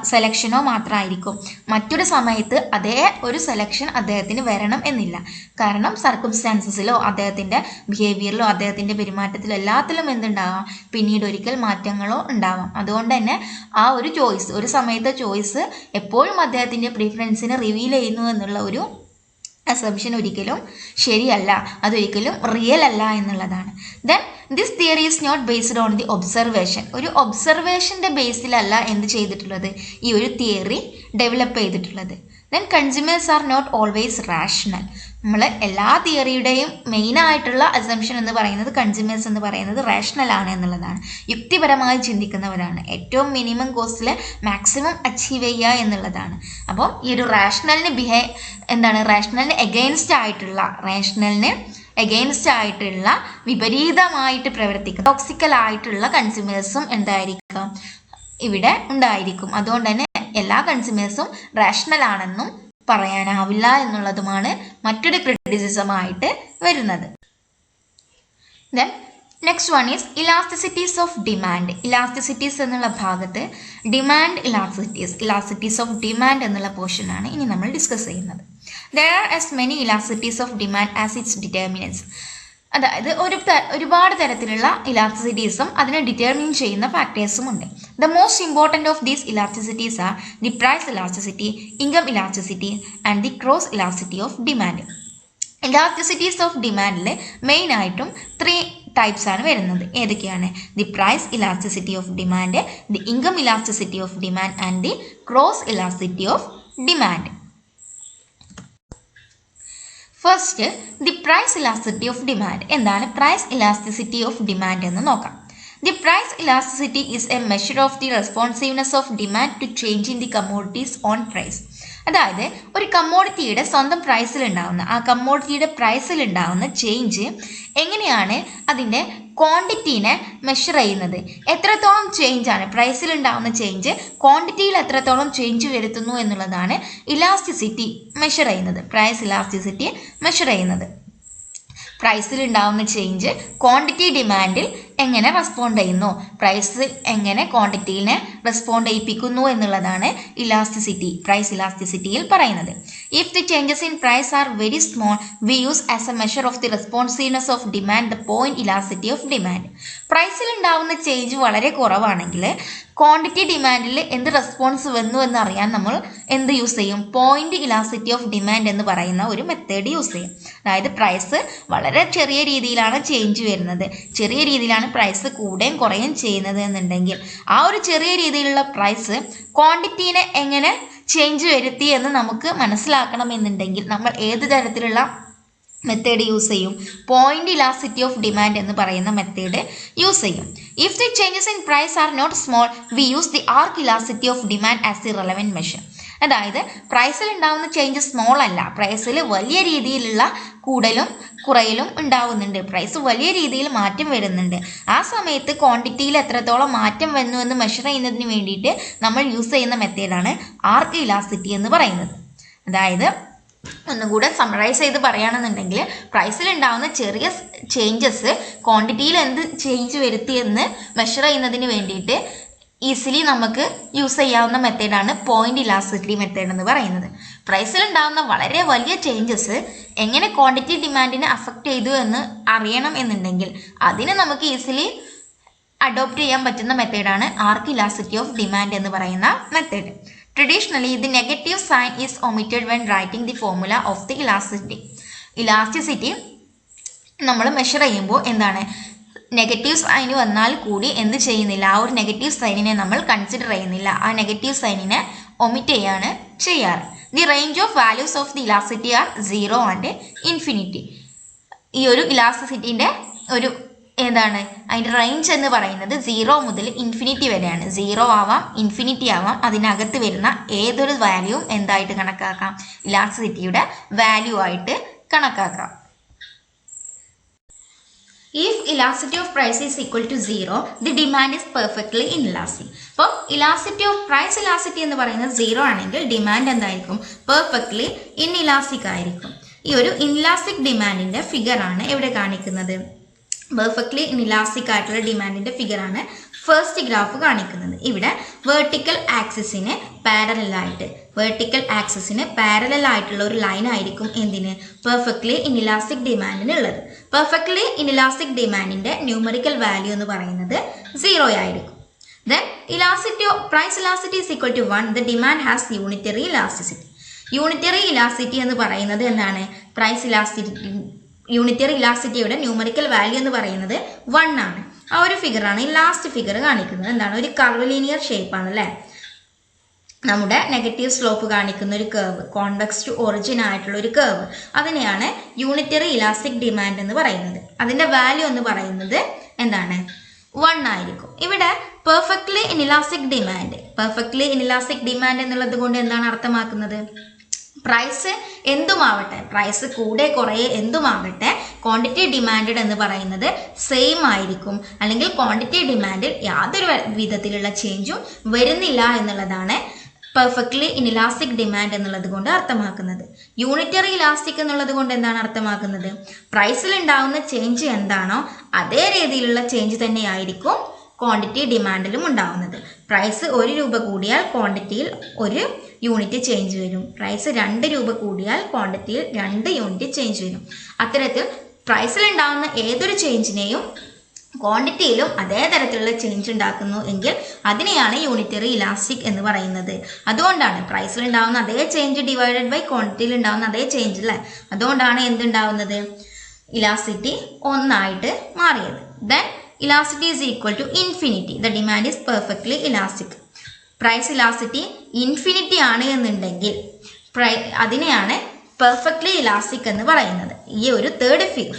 സെലക്ഷനോ മാത്രമായിരിക്കും. മറ്റൊരു സമയത്ത് അതേ ഒരു സെലക്ഷൻ അദ്ദേഹത്തിന് വരണം എന്നില്ല. കാരണം സർക്കംസ്റ്റാൻസസിലോ അദ്ദേഹത്തിൻ്റെ ബിഹേവിയറിലോ അദ്ദേഹത്തിൻ്റെ പെരുമാറ്റത്തിലോ എല്ലാത്തിലും എന്തുണ്ടാവാം, പിന്നീട് ഒരിക്കൽ മാറ്റങ്ങളോ ഉണ്ടാവാം. അതുകൊണ്ട് തന്നെ ആ ഒരു ചോയ്സ്, ഒരു സമയത്തെ ചോയ്സ് എപ്പോഴും അദ്ദേഹത്തിൻ്റെ പ്രിഫറൻസിനെ റിവീൽ ചെയ്യുന്നു എന്നുള്ള ഒരു അസംഷൻ ഒരിക്കലും ശരിയല്ല, അതൊരിക്കലും റിയൽ അല്ല എന്നുള്ളതാണ്. Then this theory is not based on the observation. ഒരു ഒബ്സർവേഷൻ്റെ ബേസിലല്ല എന്ത് ചെയ്തിട്ടുള്ളത്, ഈ ഒരു തിയറി ഡെവലപ്പ് ചെയ്തിട്ടുള്ളത്. Then consumers are not always rational. നമ്മൾ എല്ലാ തിയറിയുടെയും മെയിനായിട്ടുള്ള അസംഷൻ എന്ന് പറയുന്നത് കൺസ്യൂമേഴ്സ് എന്ന് പറയുന്നത് റാഷണൽ ആണ് എന്നുള്ളതാണ്, യുക്തിപരമായി ചിന്തിക്കുന്നവരാണ്, ഏറ്റവും മിനിമം കോസ്റ്റിൽ മാക്സിമം അച്ചീവ് ചെയ്യുക എന്നുള്ളതാണ്. അപ്പോൾ ഈ ഒരു റാഷണലിന് റാഷണലിന് എഗെയിൻസ്റ്റ് ആയിട്ടുള്ള വിപരീതമായിട്ട് പ്രവർത്തിക്കുന്ന ടോക്സിക്കലായിട്ടുള്ള കൺസ്യൂമേഴ്സും എന്തായിരിക്കും, ഇവിടെ ഉണ്ടായിരിക്കും. അതുകൊണ്ട് തന്നെ എല്ലാ കൺസ്യൂമേഴ്സും റാഷണൽ ആണെന്നും പറയാനാവില്ല എന്നുള്ളതുമാണ് മറ്റൊരു ക്രിറ്റിസിസമായിട്ട് വരുന്നത്. Then next one is elasticities of demand. Elasticities എന്നുള്ള ഭാഗത്ത് ഡിമാൻഡ് ഇലാസ്റ്റിസിറ്റീസ് ഓഫ് ഡിമാൻഡ് എന്നുള്ള പോർഷനാണ് ഇനി നമ്മൾ ഡിസ്കസ് ചെയ്യുന്നത്. There are as many elasticities of demand as its determinants. അതായത് ഒരുപാട് തരത്തിലുള്ള ഇലാസ്റ്റിസിറ്റീസും അതിനെ ഡിറ്റർമിൻ ചെയ്യുന്ന ഫാക്ടേഴ്സും ഉണ്ട്. The most important of these elasticities are the price elasticity, income elasticity and the cross elasticity of demand. Elasticities of ഡിമാൻഡിൽ മെയിനായിട്ടും 3 types ആണ് വരുന്നത്. ഏതൊക്കെയാണ്? The price elasticity of demand, the income elasticity of demand and the cross elasticity of demand. First the price elasticity of demand. എന്താണ് price elasticity of demand എന്ന് നോക്കാം. The price elasticity is a measure of the responsiveness of demand to change in the commodities on price. അതായത് ഒരു കമ്മോഡിറ്റിയുടെ സ്വന്തം പ്രൈസിലുണ്ടാവുന്ന change എങ്ങനെയാണ് അതിൻ്റെ ക്വാണ്ടിറ്റീനെ measure ചെയ്യുന്നത്, എത്രത്തോളം ചേഞ്ചാണ് പ്രൈസിലുണ്ടാവുന്ന ചേഞ്ച് ക്വാണ്ടിറ്റിയിൽ എത്രത്തോളം ചേഞ്ച് വരുത്തുന്നു എന്നുള്ളതാണ് ഇലാസ്റ്റിസിറ്റി മെഷർ ചെയ്യുന്നത്, പ്രൈസ് ഇലാസ്റ്റിസിറ്റി മെഷർ ചെയ്യുന്നത്. പ്രൈസിൽ ഉണ്ടാകുന്ന ചേഞ്ച് ക്വാണ്ടിറ്റി ഡിമാൻഡിൽ എങ്ങനെ റെസ്പോണ്ട് ചെയ്യുന്നു, പ്രൈസ് എങ്ങനെ ക്വാണ്ടിറ്റീനെ റെസ്പോണ്ട് ചെയ്യിപ്പിക്കുന്നു എന്നുള്ളതാണ് ഇലാസ്റ്റിസിറ്റി, പ്രൈസ് ഇലാസ്റ്റിസിറ്റിയിൽ പറയുന്നത്. If the changes in price are very small we use as a measure of the responsiveness of demand the point elasticity of demand. പ്രൈസിൽ ഉണ്ടാകുന്ന ചേഞ്ച് വളരെ കുറവാണെങ്കിൽ ക്വാണ്ടിറ്റി ഡിമാൻഡിൽ എന്ത് റെസ്പോൺസ് വന്നു എന്ന് അറിയാൻ നമ്മൾ എന്ത് യൂസ് ചെയ്യും, പോയിന്റ് ഇലാസ്റ്റിറ്റി ഓഫ് ഡിമാൻഡ് എന്ന് പറയുന്ന ഒരു മെത്തേഡ് യൂസ് ചെയ്യും. അതായത് പ്രൈസ് വളരെ ചെറിയ രീതിയിലാണ് ചേഞ്ച് വരുന്നത്, ചെറിയ രീതിയിലാണ് പ്രൈസ് കൂടുകയും കുറയുകയും ചെയ്യുന്നത് എന്നുണ്ടെങ്കിൽ ആ ഒരു ചെറിയ രീതിയിലുള്ള പ്രൈസ് ക്വാണ്ടിറ്റീനെ എങ്ങനെ ചേഞ്ച് വരുത്തി എന്ന് നമുക്ക് മനസ്സിലാക്കണമെന്നുണ്ടെങ്കിൽ നമ്മൾ ഏത് തരത്തിലുള്ള മെത്തേഡ് യൂസ് ചെയ്യും, പോയിന്റ് ഇലാസ്റ്റിറ്റി ഓഫ് ഡിമാൻഡ് എന്ന് പറയുന്ന മെത്തേഡ് യൂസ് ചെയ്യും. If the changes in price are not small we use the arc elasticity of demand as the relevant measure. അതായത് പ്രൈസിൽ ഉണ്ടാകുന്ന ചേഞ്ച് സ്മോൾ അല്ല, പ്രൈസിൽ വലിയ രീതിയിലുള്ള കൂടലും കുറയലും ഉണ്ടാവുന്നുണ്ട്, പ്രൈസ് വലിയ രീതിയിൽ മാറ്റം വരുന്നുണ്ട്. ആ സമയത്ത് ക്വാണ്ടിറ്റിയിൽ എത്രത്തോളം മാറ്റം വന്നു എന്ന് മെഷർ ചെയ്യുന്നതിന് വേണ്ടിയിട്ട് നമ്മൾ യൂസ് ചെയ്യുന്ന മെത്തേഡാണ് ആർക്ക് ഇലാസ്റ്റിറ്റി എന്ന് പറയുന്നത്. അതായത് ഒന്നുകൂടെ സമ്മറൈസ് ചെയ്ത് പറയുകയാണെന്നുണ്ടെങ്കിൽ പ്രൈസിൽ ഉണ്ടാകുന്ന ചെറിയ ചേഞ്ചസ് ക്വാണ്ടിറ്റിയിൽ എന്ത് ചേഞ്ച് വരുത്തിയെന്ന് മെഷർ ചെയ്യുന്നതിന് വേണ്ടിയിട്ട് ഈസിലി നമുക്ക് യൂസ് ചെയ്യാവുന്ന മെത്തേഡാണ് പോയിന്റ് ഇലാസ്റ്റിസിറ്റി മെത്തേഡ് എന്ന് പറയുന്നത്. പ്രൈസിൽ ഉണ്ടാകുന്ന വളരെ വലിയ ചേഞ്ചസ് എങ്ങനെ ക്വാണ്ടിറ്റി ഡിമാൻഡിനെ അഫക്റ്റ് ചെയ്തു എന്ന് അറിയണം എന്നുണ്ടെങ്കിൽ അതിന് നമുക്ക് ഈസിലി അഡോപ്റ്റ് ചെയ്യാൻ പറ്റുന്ന മെത്തേഡാണ് ആർക്ക് ഇലാസ്റ്റിറ്റി ഓഫ് ഡിമാൻഡ് എന്ന് പറയുന്ന method. Traditionally, the negative sign is omitted when writing the formula of the elasticity. Elasticity നമ്മൾ മെഷർ ചെയ്യുമ്പോൾ എന്താണ്, നെഗറ്റീവ് സൈന് വന്നാൽ കൂടി എന്ത് ചെയ്യുന്നില്ല, ആ ഒരു നെഗറ്റീവ് സൈനിനെ നമ്മൾ കൺസിഡർ ചെയ്യുന്നില്ല, ആ നെഗറ്റീവ് സൈനിനെ ഒമിറ്റ് ചെയ്യാണ് ചെയ്യാറ്. The range of values of the elasticity are 0 and infinity. ഈ ഒരു ഇലാസ്റ്റിസിറ്റിൻ്റെ ഒരു ഏതാണ് അതിൻ്റെ റേഞ്ച് എന്ന് പറയുന്നത് 0 മുതൽ ഇൻഫിനിറ്റി വരെയാണ്. 0 ആവാം, ഇൻഫിനിറ്റി ആവാം, അതിനകത്ത് വരുന്ന ഏതൊരു വാല്യൂവും എന്തായിട്ട് കണക്കാക്കാം, ഇലാസ്റ്റിസിറ്റിയുടെ വാല്യൂ ആയിട്ട് കണക്കാക്കാം. If elasticity of price is equal to 0, the demand is perfectly inelastic. അപ്പോൾ ഇലാസ്റ്റിറ്റി ഓഫ് പ്രൈസ് ഇലാസ്റ്റിറ്റി എന്ന് പറയുന്നത് 0 ആണെങ്കിൽ ഡിമാൻഡ് എന്തായിരിക്കും, പെർഫെക്റ്റ്ലി ഇൻഇലാസ്റ്റിക് ആയിരിക്കും. ഈ ഒരു ഇൻഇലാസ്റ്റിക് ഡിമാൻഡിൻ്റെ ഫിഗറാണ് ഇവിടെ കാണിക്കുന്നത്. പെർഫെക്റ്റ്ലി ഇൻഇലാസ്റ്റിക് ആയിട്ടുള്ള ഡിമാൻഡിൻ്റെ ഫിഗറാണ് ഫസ്റ്റ് ഗ്രാഫ് കാണിക്കുന്നത്. ഇവിടെ വെർട്ടിക്കൽ ആക്സിസിന് പാരലൽ ആയിട്ടുള്ള ഒരു ലൈൻ ആയിരിക്കും എന്തിന്, പെർഫെക്റ്റ്ലി ഇൻഇലാസ്റ്റിക് ഡിമാൻഡിന് ഉള്ളത്. പെർഫെക്റ്റ്ലി ഇൻഇലാസ്റ്റിക് ഡിമാൻഡിൻ്റെ ന്യൂമറിക്കൽ വാല്യൂ എന്ന് പറയുന്നത് 0 ആയിരിക്കും. Then price elasticity is equal to 1. The demand has unitary elasticity. Unitary elasticity എന്ന് പറയുന്നത് എന്താണ്, പ്രൈസ് ഇലാസ്റ്റിറ്റി യൂണിറ്ററി ഇലാസ്റ്റിറ്റിയുടെ ന്യൂമറിക്കൽ വാല്യൂ എന്ന് പറയുന്നത് 1 ആണ്. ആ ഒരു ഫിഗറാണ് ഈ ലാസ്റ്റ് ഫിഗർ കാണിക്കുന്നത്. എന്താണ്, ഒരു കർവ്ലിനിയർ ഷേപ്പ് ആണ് അല്ലേ, നമ്മുടെ നെഗറ്റീവ് സ്ലോപ്പ് കാണിക്കുന്ന ഒരു കർവ്, കോൺവെക്സ് ടു ഒറിജിൻ ആയിട്ടുള്ള ഒരു കർവ്, അതിനെയാണ് യൂണിറ്ററി ഇലാസ്റ്റിക് ഡിമാൻഡ് എന്ന് പറയുന്നത്. അതിൻ്റെ വാല്യൂ എന്ന് പറയുന്നത് എന്താണ്, 1 ആയിരിക്കും. ഇവിടെ പെർഫെക്റ്റ്ലി ഇൻഇലാസ്റ്റിക് ഡിമാൻഡ് എന്നുള്ളത് കൊണ്ട് എന്താണ് അർത്ഥമാക്കുന്നത്, പ്രൈസ് എന്തുമാവട്ടെ, പ്രൈസ് കൂടെ കുറേ എന്തുമാകട്ടെ, ക്വാണ്ടിറ്റി ഡിമാൻഡ് എന്ന് പറയുന്നത് സെയിം ആയിരിക്കും, അല്ലെങ്കിൽ ക്വാണ്ടിറ്റി ഡിമാൻഡിൽ യാതൊരു വിധത്തിലുള്ള ചേഞ്ചും വരുന്നില്ല എന്നുള്ളതാണ് പെർഫെക്റ്റ്ലി ഇൻഇലാസ്റ്റിക് ഡിമാൻഡ് എന്നുള്ളത് കൊണ്ട് അർത്ഥമാക്കുന്നത്. യൂണിറ്ററി ഇലാസ്റ്റിക് എന്നുള്ളത് കൊണ്ട് എന്താണ് അർത്ഥമാക്കുന്നത്, പ്രൈസിൽ ഉണ്ടാകുന്ന ചേഞ്ച് എന്താണോ അതേ രീതിയിലുള്ള ചേഞ്ച് തന്നെയായിരിക്കും ക്വാണ്ടിറ്റി ഡിമാൻഡിലും ഉണ്ടാകുന്നത്. പ്രൈസ് 1 രൂപ കൂടിയാൽ ക്വാണ്ടിറ്റിയിൽ 1 യൂണിറ്റ് ചേഞ്ച് വരും, പ്രൈസ് 2 രൂപ കൂടിയാൽ ക്വാണ്ടിറ്റിയിൽ 2 യൂണിറ്റ് ചേഞ്ച് വരും. അത്തരത്തിൽ പ്രൈസിൽ ഉണ്ടാകുന്ന ഏതൊരു ചേഞ്ചിനെയും ക്വാണ്ടിറ്റിയിലും അതേ തരത്തിലുള്ള ചേഞ്ച് ഉണ്ടാക്കുന്നു എങ്കിൽ അതിനെയാണ് യൂണിറ്ററി ഇലാസ്റ്റിക് എന്ന് പറയുന്നത്. അതുകൊണ്ടാണ് പ്രൈസിൽ ഉണ്ടാകുന്ന അതേ ചേഞ്ച് ഡിവൈഡഡ് ബൈ ക്വാണ്ടിറ്റിയിൽ ഉണ്ടാകുന്ന അതേ ചേഞ്ച് അല്ലേ, അതുകൊണ്ടാണ് എന്തുണ്ടാവുന്നത്, ഇലാസ്റ്റിറ്റി 1 ആയിട്ട് മാറിയത്. Then elasticity is equal to infinity. The demand is perfectly elastic. Price elasticity infinity ആണ് എന്നുണ്ടെങ്കിൽ അതിനെയാണ് പെർഫെക്റ്റ്ലി ഇലാസ്റ്റിക് എന്ന് പറയുന്നത്. ഈ ഒരു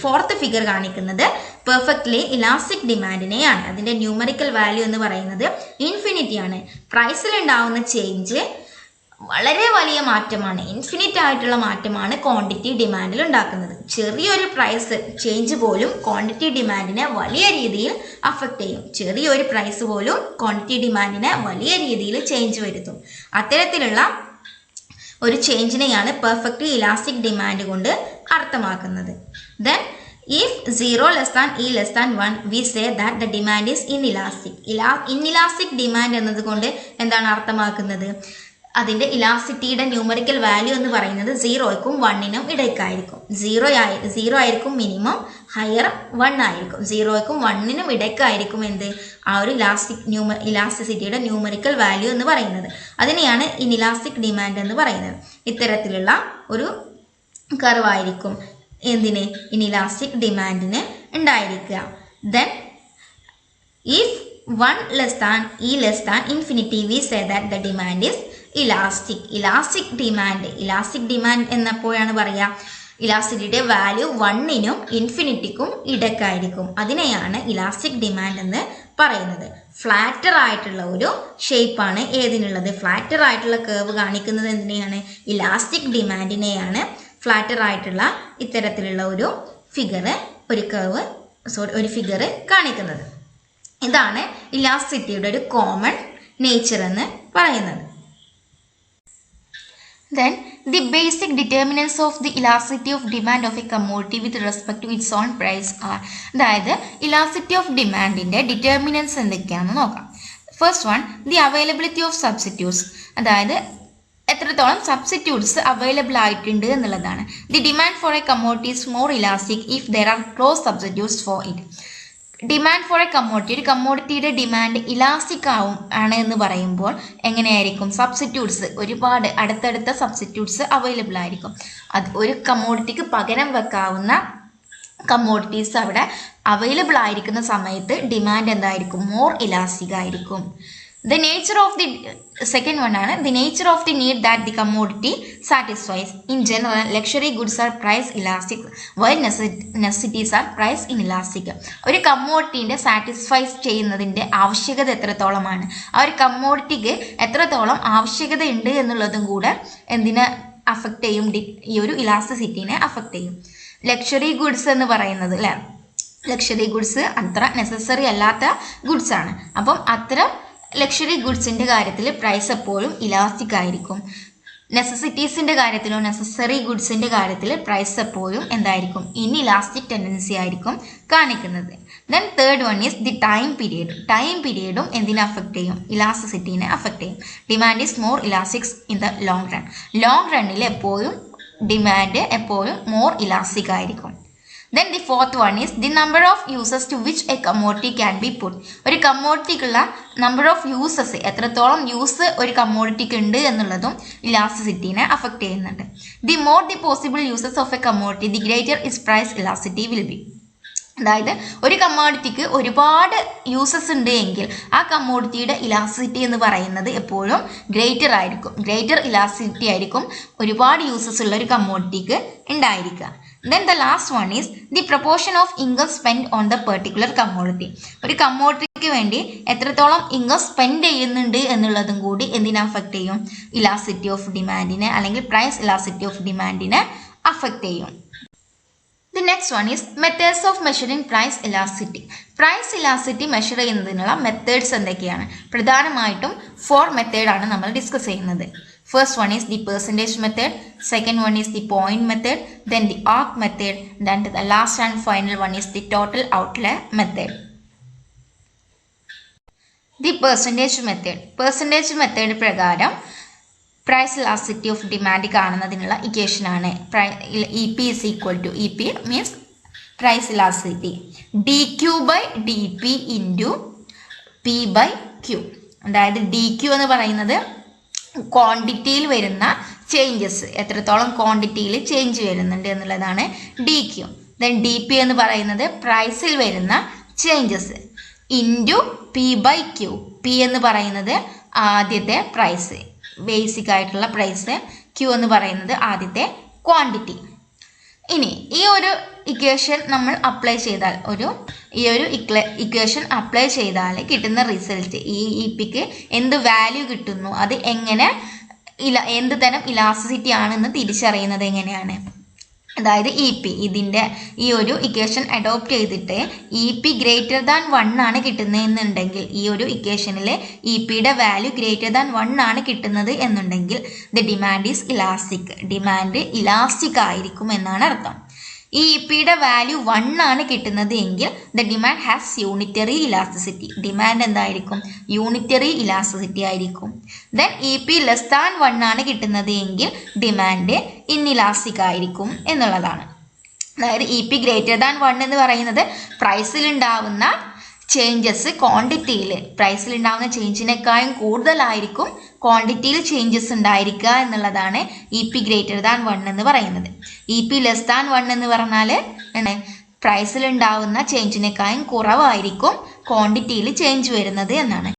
ഫോർത്ത് ഫിഗർ കാണിക്കുന്നത് പെർഫെക്റ്റ്ലി ഇലാസ്റ്റിക് ഡിമാൻഡിനെയാണ്. അതിൻ്റെ ന്യൂമറിക്കൽ വാല്യൂ എന്ന് പറയുന്നത് ഇൻഫിനിറ്റി ആണ്. പ്രൈസിൽ ഉണ്ടാവുന്ന ചേഞ്ച് വളരെ വലിയ മാറ്റമാണ്, ഇൻഫിനിറ്റ് ആയിട്ടുള്ള മാറ്റമാണ് ക്വാണ്ടിറ്റി ഡിമാൻഡിൽ ഉണ്ടാക്കുന്നത്. ചെറിയൊരു പ്രൈസ് ചേഞ്ച് പോലും ക്വാണ്ടിറ്റി ഡിമാൻഡിനെ വലിയ രീതിയിൽ അഫക്റ്റ് ചെയ്യും. ചെറിയൊരു പ്രൈസ് പോലും ക്വാണ്ടിറ്റി ഡിമാൻഡിനെ വലിയ രീതിയിൽ ചേഞ്ച് വരുത്തും. അത്തരത്തിലുള്ള ഒരു ചേഞ്ചിനെയാണ് പെർഫെക്റ്റ്ലി ഇലാസ്റ്റിക് ഡിമാൻഡ് കൊണ്ട് അർത്ഥമാക്കുന്നത്. Then If 0 less than E less than 1, we say that the demand is inelastic. Inelastic demand എന്നതുകൊണ്ട് എന്താണ് അർത്ഥമാക്കുന്നത്? അതിൻ്റെ ഇലാസ്റ്റിറ്റിയുടെ ന്യൂമറിക്കൽ വാല്യൂ എന്ന് പറയുന്നത് 0ക്കും 1നും ഇടയ്ക്കായിരിക്കും. 0 ആയിരിക്കും മിനിമം, ഹയർ 1 ആയിരിക്കും. 0ക്കും 1നും ഇടയ്ക്കായിരിക്കും എന്ത് ആ ഒരു ഇലാസ്റ്റിസിറ്റിയുടെ ന്യൂമറിക്കൽ വാല്യൂ എന്ന് പറയുന്നത്. അതിനെയാണ് ഇനിലാസ്റ്റിക് ഡിമാൻഡ് എന്ന് പറയുന്നത്. ഇത്തരത്തിലുള്ള ഒരു കർവായിരിക്കും എന്തിന് ഇനിലാസ്റ്റിക് ഡിമാൻഡിന് ഉണ്ടായിരിക്കുക. Then if 1 less than E less than infinity, we say that the demand is elastic. Elastic demand എന്നപ്പോഴാണ് പറയുക ഇലാസ്റ്റിറ്റിയുടെ വാല്യൂ 1നും ഇൻഫിനിറ്റിക്കും ഇടയ്ക്കായിരിക്കും. അതിനെയാണ് ഇലാസ്റ്റിക് ഡിമാൻഡ് എന്ന് പറയുന്നത്. ഫ്ലാറ്റർ ആയിട്ടുള്ള ഒരു ഷേപ്പാണ് ഏതിനുള്ളത്? ഫ്ലാറ്റർ ആയിട്ടുള്ള കേർവ് കാണിക്കുന്നത് എന്തിനെയാണ്? ഇലാസ്റ്റിക് ഡിമാൻഡിനെയാണ്. ഫ്ലാറ്റർ ആയിട്ടുള്ള ഇത്തരത്തിലുള്ള ഒരു ഫിഗർ കാണിക്കുന്നത്. ഇതാണ് ഇലാസ്റ്റിറ്റിയുടെ ഒരു കോമൺ നേച്ചർ എന്ന് പറയുന്നത്. Then the basic determinants of the elasticity of demand of a commodity with respect to its own price are. അതായത് ഇലാസ്റ്റിറ്റി ഓഫ് ഡിമാൻഡിൻ്റെ ഡിറ്റർമിനൻസ് എന്തൊക്കെയാണെന്ന് നോക്കാം. First one, the availability of substitutes. അതായത് എത്രത്തോളം സബ്സ്റ്റിറ്റ്യൂട്ട്സ് അവൈലബിൾ ആയിട്ടുണ്ട് എന്നുള്ളതാണ്. The demand for A commodity is more elastic if there are close substitutes for it. Demand for A commodity, ഒരു കമ്മോഡിറ്റിയുടെ demand elastic ആണ് എന്ന് പറയുമ്പോൾ എങ്ങനെയായിരിക്കും? സബ്സ്റ്റിറ്റ്യൂട്ട്സ്, ഒരുപാട് അടുത്തടുത്ത സബ്സ്റ്റിറ്റ്യൂട്ട്സ് അവൈലബിൾ ആയിരിക്കും. അത് ഒരു കമ്മോഡിറ്റിക്ക് പകരം വെക്കാവുന്ന കമ്മോഡിറ്റീസ് അവിടെ അവൈലബിൾ ആയിരിക്കുന്ന സമയത്ത് ഡിമാൻഡ് എന്തായിരിക്കും? മോർ ഇലാസ്റ്റിക് ആയിരിക്കും. The nature of the second one ആണ് the nature of the need that the commodity satisfies. In general, luxury goods are price elastic while necessities are price inelastic. ഒരു കമ്മോഡിറ്റീൻ്റെ satisfies ചെയ്യുന്നതിൻ്റെ ആവശ്യകത എത്രത്തോളമാണ്, ആ ഒരു കമ്മോഡിറ്റിക്ക് എത്രത്തോളം ആവശ്യകത ഉണ്ട് എന്നുള്ളതും കൂടെ എന്തിനെ അഫക്റ്റ് ചെയ്യും? ഈ ഒരു ഇലാസ്റ്റിസിറ്റിനെ അഫക്റ്റ് ചെയ്യും. ലക്ഷറി ഗുഡ്സ് എന്ന് പറയുന്നത് അല്ലേ, ലക്ഷറി ഗുഡ്സ് അത്ര നെസസറി അല്ലാത്ത ഗുഡ്സ് ആണ്. അപ്പം അത്തരം ലക്ഷറി ഗുഡ്സിൻ്റെ കാര്യത്തിൽ പ്രൈസ് എപ്പോഴും ഇലാസ്റ്റിക് ആയിരിക്കും. നെസസിറ്റീസിൻ്റെ കാര്യത്തിലോ നെസസറി ഗുഡ്സിൻ്റെ കാര്യത്തിൽ പ്രൈസ് എപ്പോഴും എന്തായിരിക്കും? ഇൻഇലാസ്റ്റിക് ടെൻഡൻസി ആയിരിക്കും കാണിക്കുന്നത്. Then third one is the time period. Time പീരിയഡും എന്തിനെ അഫക്റ്റ് ചെയ്യും? ഇലാസ്റ്റിസിറ്റീനെ അഫക്റ്റ് ചെയ്യും. Demand is more elastic in the long run. Long റണ്ണിൽ എപ്പോഴും ഡിമാൻഡ് എപ്പോഴും മോർ ഇലാസ്റ്റിക് ആയിരിക്കും. Then the fourth one is the number of uses to which a commodity can be put. ഒരു കമ്മോഡിറ്റിക്കുള്ള നമ്പർ ഓഫ് യൂസസ്, എത്രത്തോളം use ഒരു കമ്മോഡിറ്റിക്ക് ഉണ്ട് എന്നുള്ളതും ഇലാസ്റ്റിസിറ്റീനെ അഫക്റ്റ് ചെയ്യുന്നുണ്ട്. The more the possible uses of a commodity the greater is price elasticity will be. അതായത് ഒരു കമ്മോഡിറ്റിക്ക് ഒരുപാട് യൂസസ് ഉണ്ട് എങ്കിൽ ആ കമ്മോഡിറ്റിയുടെ ഇലാസ്റ്റിസിറ്റി എന്ന് പറയുന്നത് എപ്പോഴും ഗ്രേറ്റർ ആയിരിക്കും. ഗ്രേറ്റർ ഇലാസ്റ്റിസിറ്റി ആയിരിക്കും ഒരുപാട് യൂസസ് ഉള്ള ഒരു കമ്മോഡിറ്റിക്ക് ഉണ്ടായിരിക്കുക. Then the last one is the proportion of income spent on the particular commodity. ഒരു കമ്മോഡിറ്റിക്ക് വേണ്ടി എത്രത്തോളം ഇൻകം സ്പെൻഡ് ചെയ്യുന്നുണ്ട് എന്നുള്ളതും കൂടി എന്തിനെ അഫക്റ്റ് ചെയ്യും? ഇലാസ്റ്റിറ്റി ഓഫ് ഡിമാൻഡിനെ അല്ലെങ്കിൽ പ്രൈസ് ഇലാസ്റ്റിറ്റി ഓഫ് ഡിമാൻഡിനെ അഫക്റ്റ് ചെയ്യും. The next one is methods of measuring price elasticity. Price elasticity measure ചെയ്യുന്നതിനുള്ള മെത്തേഡ്സ് എന്തൊക്കെയാണ്? പ്രധാനമായിട്ടും 4 മെത്തേഡാണ് നമ്മൾ ഡിസ്കസ് ചെയ്യുന്നത്. First one is the percentage method, second one is the point method, then the arc method, then the last and final one is the total outlay method. The percentage method പ്രകാരം price elasticity of demand കാണുന്നതിനുള്ള equation ആണ് EP is equal to EP means price elasticity dQ by dP into P by Q. അതായത് dQ എന്ന് പറയുന്നത് ക്വാണ്ടിറ്റിയിൽ വരുന്ന changes, എത്രത്തോളം ക്വാണ്ടിറ്റിയിൽ ചേഞ്ച് വരുന്നുണ്ട് എന്നുള്ളതാണ് DQ. ദെൻ DP എന്ന് പറയുന്നത് പ്രൈസിൽ വരുന്ന changes into P by Q. P എന്ന് പറയുന്നത് ആദ്യത്തെ പ്രൈസ്, ബേസിക് ആയിട്ടുള്ള പ്രൈസ്. Q എന്ന് പറയുന്നത് ആദ്യത്തെ ക്വാണ്ടിറ്റി. ഇനി ഈ ഒരു ഇക്വേഷൻ നമ്മൾ അപ്ലൈ ചെയ്താൽ ഇക്വേഷൻ അപ്ലൈ ചെയ്താൽ കിട്ടുന്ന റിസൾട്ട് ഈ ഇപിക്ക് എന്ത് വാല്യൂ കിട്ടുന്നു, അത് എങ്ങനെ എന്ത് തരം ഇലാസ്റ്റിസിറ്റി ആണെന്ന് തിരിച്ചറിയുന്നത് എങ്ങനെയാണ്? അതായത് ഇതിൻ്റെ ഈ ഒരു ഇക്വേഷൻ അഡോപ്റ്റ് ചെയ്തിട്ട് EP ഗ്രേറ്റർ ദാൻ 1 ആണ് കിട്ടുന്നതെന്നുണ്ടെങ്കിൽ, ഈ ഒരു ഇക്വേഷനിൽ EPയുടെ വാല്യൂ ഗ്രേറ്റർ ദാൻ 1 ആണ് കിട്ടുന്നത് എന്നുണ്ടെങ്കിൽ the demand is elastic, demand elastic ആയിരിക്കും എന്നാണ് അർത്ഥം. ഈ ഇപിയുടെ വാല്യൂ 1 ആണ് കിട്ടുന്നത് എങ്കിൽ the demand has unitary elasticity. Demand എന്തായിരിക്കും? യൂണിറ്ററി ഇലാസ്റ്റിസിറ്റി ആയിരിക്കും. ദെൻ ഇപി ലെസ് ദാൻ 1 ആണ് കിട്ടുന്നത് എങ്കിൽ ഡിമാൻഡ് ഇൻഇലാസ്റ്റിക് ആയിരിക്കും എന്നുള്ളതാണ്. അതായത് ഇപി ഗ്രേറ്റർ ദാൻ 1 എന്ന് പറയുന്നത് പ്രൈസിലുണ്ടാവുന്ന ചേഞ്ചസ് ക്വാണ്ടിറ്റിയിൽ, പ്രൈസിലുണ്ടാവുന്ന ചേഞ്ചിനേക്കാളും കൂടുതലായിരിക്കും ക്വാണ്ടിറ്റിയിൽ ചേഞ്ചസ് ഉണ്ടായിരിക്കുക എന്നുള്ളതാണ് ഇപി ഗ്രേറ്റർ ദാൻ 1 എന്ന് പറയുന്നത്. ഇപി ലെസ് ദാൻ 1 എന്ന് പറഞ്ഞാൽ പ്രൈസിലുണ്ടാവുന്ന ചേഞ്ചിനേക്കാളും കുറവായിരിക്കും ക്വാണ്ടിറ്റിയിൽ ചേഞ്ച് വരുന്നത് എന്നാണ്.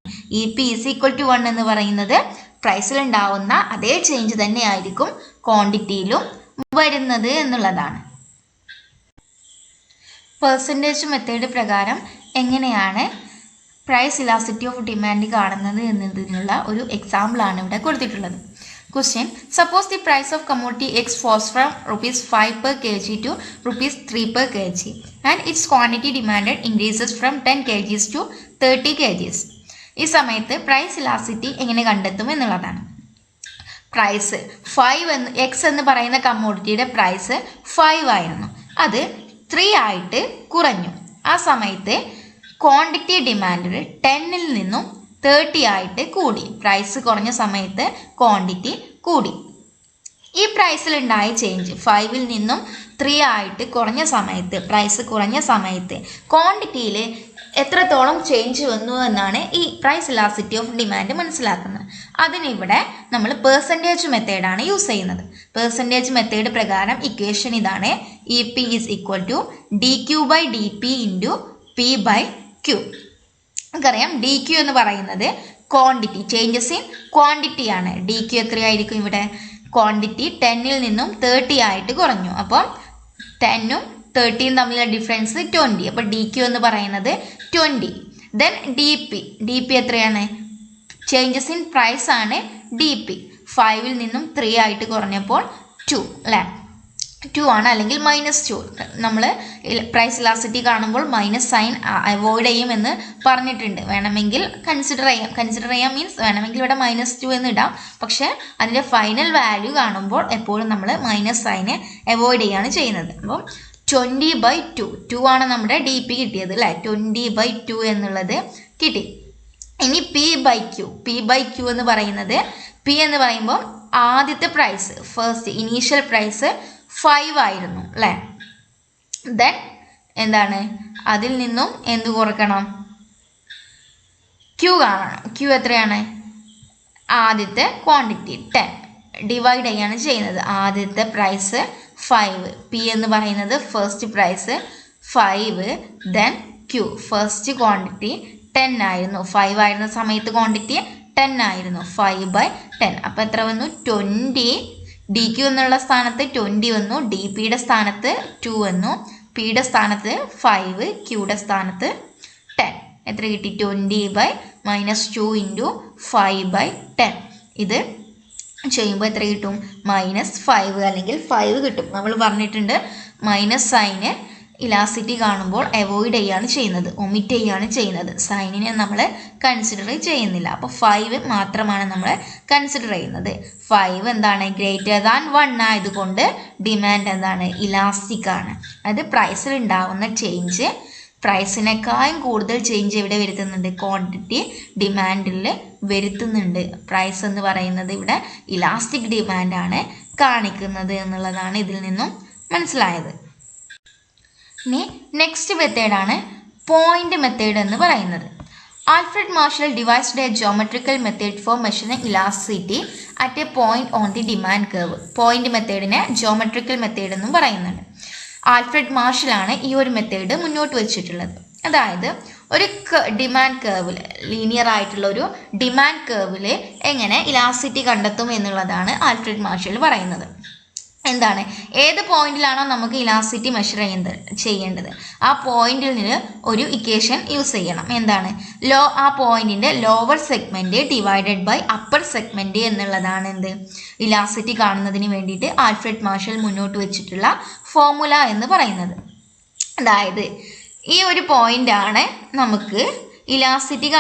ഇപി ഈസ് ഈക്വൽ ടു 1 എന്ന് പറയുന്നത് പ്രൈസിലുണ്ടാവുന്ന അതേ ചേഞ്ച് തന്നെ ആയിരിക്കും ക്വാണ്ടിറ്റിയിലും വരുന്നത് എന്നുള്ളതാണ്. പെർസെൻറ്റേജ് മെത്തേഡ് പ്രകാരം എങ്ങനെയാണ് പ്രൈസ് ഇലാസ്റ്റിറ്റി ഓഫ് ഡിമാൻഡ് കാണുന്നത് എന്നതിനുള്ള ഒരു എക്സാമ്പിളാണ് ഇവിടെ കൊടുത്തിട്ടുള്ളത്. Question: suppose the price of commodity X falls from ₹5 per kg to ₹3 per kg and its quantity demanded increases from 10 kg to 30 kg. ഈ സമയത്ത് പ്രൈസ് ഇലാസ്റ്റിറ്റി എങ്ങനെ കണ്ടെത്തും എന്നുള്ളതാണ്. പ്രൈസ് 5 എക്സ് എന്ന് പറയുന്ന കമ്മോഡിറ്റിയുടെ പ്രൈസ് 5 ആയിരുന്നു, അത് 3 ആയിട്ട് കുറഞ്ഞു. ആ സമയത്ത് ക്വാണ്ടിറ്റി ഡിമാൻഡ് 10 നിന്നും 30 ആയിട്ട് കൂടി. പ്രൈസ് കുറഞ്ഞ സമയത്ത് ക്വാണ്ടിറ്റി കൂടി. ഈ പ്രൈസിലുണ്ടായ ചേഞ്ച് 5 നിന്നും 3 ആയിട്ട് കുറഞ്ഞ സമയത്ത്, പ്രൈസ് കുറഞ്ഞ സമയത്ത് ക്വാണ്ടിറ്റിയിൽ എത്രത്തോളം ചേഞ്ച് വന്നു എന്നാണ് ഈ പ്രൈസ് ഇലാസ്റ്റിറ്റി ഓഫ് ഡിമാൻഡ് മനസ്സിലാക്കുന്നത്. അതിനിവിടെ നമ്മൾ പെർസെൻറ്റേജ് മെത്തേഡാണ് യൂസ് ചെയ്യുന്നത്. പെർസെൻറ്റേജ് മെത്തേഡ് പ്രകാരം ഇക്വേഷൻ ഇതാണ്: E P is equal to dQ/dP into P/Q. നമുക്കറിയാം dQ എന്ന് പറയുന്നത് ക്വാണ്ടിറ്റി, ചേഞ്ചസ് ഇൻ ക്വാണ്ടിറ്റി ആണ്. dQ എത്രയായിരിക്കും ഇവിടെ? ക്വാണ്ടിറ്റി 10 നിന്നും 30 ആയിട്ട് കുറഞ്ഞു. അപ്പം 10ഉം 30ഉം തമ്മിലുള്ള ഡിഫറൻസ് 20. അപ്പോൾ dQ എന്ന് പറയുന്നത് 20. ദെൻ dP എത്രയാണ്? ചേഞ്ചസ് ഇൻ പ്രൈസ് ആണ് dP. 5 നിന്നും 3 ആയിട്ട് കുറഞ്ഞപ്പോൾ 2 അല്ലേ? 2 ആണ്, അല്ലെങ്കിൽ -2. നമ്മൾ പ്രൈസ് ഇലാസ്റ്റിറ്റി കാണുമ്പോൾ മൈനസ് സൈൻ അവോയ്ഡ് ചെയ്യും എന്ന് പറഞ്ഞിട്ടുണ്ട്. വേണമെങ്കിൽ കൺസിഡർ ചെയ്യാം മീൻസ് വേണമെങ്കിൽ ഇവിടെ -2 എന്ന് ഇടാം. പക്ഷേ അതിൻ്റെ ഫൈനൽ വാല്യൂ കാണുമ്പോൾ എപ്പോഴും നമ്മൾ മൈനസ് സൈനെ അവോയ്ഡ് ചെയ്യുകയാണ് ചെയ്യുന്നത്. അപ്പം 20/2 ആണ് നമ്മുടെ dP കിട്ടിയത് അല്ലേ? 20/2 എന്നുള്ളത് കിട്ടി. ഇനി P/Q എന്ന് പറയുന്നത്, P എന്ന് പറയുമ്പോൾ ആദ്യത്തെ പ്രൈസ്, ഫസ്റ്റ് ഇനീഷ്യൽ പ്രൈസ് 5 ആയിരുന്നു അല്ലേ? ദെൻ എന്താണ്? അതിൽ നിന്നും എന്ത് കുറക്കണം? Q കാണണം. Q എത്രയാണ്? ആദ്യത്തെ ക്വാണ്ടിറ്റി 10 ഡിവൈഡ് ചെയ്യാണ് ചെയ്യുന്നത്. ആദ്യത്തെ പ്രൈസ് 5, P എന്ന് പറയുന്നത് first prize 5, then Q first quantity 10 ആയിരുന്നു. 5 ആയിരുന്ന സമയത്ത് ക്വാണ്ടിറ്റി 10 ആയിരുന്നു. 5/10. അപ്പോൾ എത്ര വന്നു? 20. dQ എന്നുള്ള സ്ഥാനത്ത് 20 വന്നു, dPയുടെ സ്ഥാനത്ത് 2 വന്നു, Pയുടെ സ്ഥാനത്ത് 5, Qയുടെ സ്ഥാനത്ത് 10. എത്ര കിട്ടി? 20/-2 ഇൻറ്റു 5/10. ഇത് ചെയ്യുമ്പോൾ എത്ര കിട്ടും? -5 അല്ലെങ്കിൽ 5 കിട്ടും. നമ്മൾ പറഞ്ഞിട്ടുണ്ട് മൈനസ് സൈന് ഇലാസ്റ്റിറ്റി കാണുമ്പോൾ അവോയ്ഡ് ചെയ്യാണ് ചെയ്യുന്നത്, ഒമിറ്റ് ചെയ്യാണ് ചെയ്യുന്നത്. സൈനിനെ നമ്മൾ കൺസിഡർ ചെയ്യുന്നില്ല. അപ്പോൾ 5 മാത്രമാണ് നമ്മൾ കൺസിഡർ ചെയ്യുന്നത്. 5 എന്താണ്? ഗ്രേറ്റർ ദാൻ 1 ആയതുകൊണ്ട് ഡിമാൻഡ് എന്താണ്? ഇലാസ്റ്റിക് ആണ്. അത് പ്രൈസിൽ ഉണ്ടാവുന്ന ചേഞ്ച് പ്രൈസിനേക്കാളും കൂടുതൽ ചേഞ്ച് എവിടെ വരുത്തുന്നുണ്ട്? ക്വാണ്ടിറ്റി ഡിമാൻഡിൽ വരുത്തുന്നുണ്ട്. പ്രൈസ് എന്ന് പറയുന്നത് ഇവിടെ ഇലാസ്റ്റിക് ഡിമാൻഡാണ് കാണിക്കുന്നത് എന്നുള്ളതാണ് ഇതിൽ നിന്നും മനസ്സിലായത്. ഇനി നെക്സ്റ്റ് മെത്തേഡാണ് പോയിന്റ് മെത്തേഡ് എന്ന് പറയുന്നത്. Alfred Marshall devised a geometrical method for measuring elasticity at a point on the demand curve. Point മെത്തേഡിനെ ജോമെട്രിക്കൽ മെത്തേഡ് എന്നും പറയുന്നുണ്ട്. ആൽഫ്രഡ് മാർഷലാണ് ഈ ഒരു മെത്തേഡ് മുന്നോട്ട് വെച്ചിട്ടുള്ളത്. അതായത് ഒരു ഡിമാൻഡ് കർവിൽ, ലീനിയർ ആയിട്ടുള്ള ഒരു ഡിമാൻഡ് കർവിൽ എങ്ങനെ ഇലാസ്റ്റിറ്റി കണ്ടെത്തും എന്നുള്ളതാണ് ആൽഫ്രഡ് മാർഷൽ പറയുന്നത്. എന്താണ്? ഏത് പോയിന്റിലാണോ നമുക്ക് ഇലാസ്റ്റിറ്റി മെഷർ ചെയ്യേണ്ടത് ആ പോയിന്റിൽ നിന്ന് ഒരു ഇക്വേഷൻ യൂസ് ചെയ്യണം. എന്താണ്? ആ പോയിന്റിന്റെ lower segment divided by upper segment എന്നുള്ളതാണ് എന്ത്? ഇലാസ്റ്റിറ്റി കാണുന്നതിന് വേണ്ടിയിട്ട് ആൽഫ്രഡ് മാർഷൽ മുന്നോട്ട് വെച്ചിട്ടുള്ള ഫോർമുല എന്ന് പറയുന്നത്. അതായത് ഈ ഒരു പോയിന്റ് ആണ് നമുക്ക് ഇലാസ്റ്റിറ്റി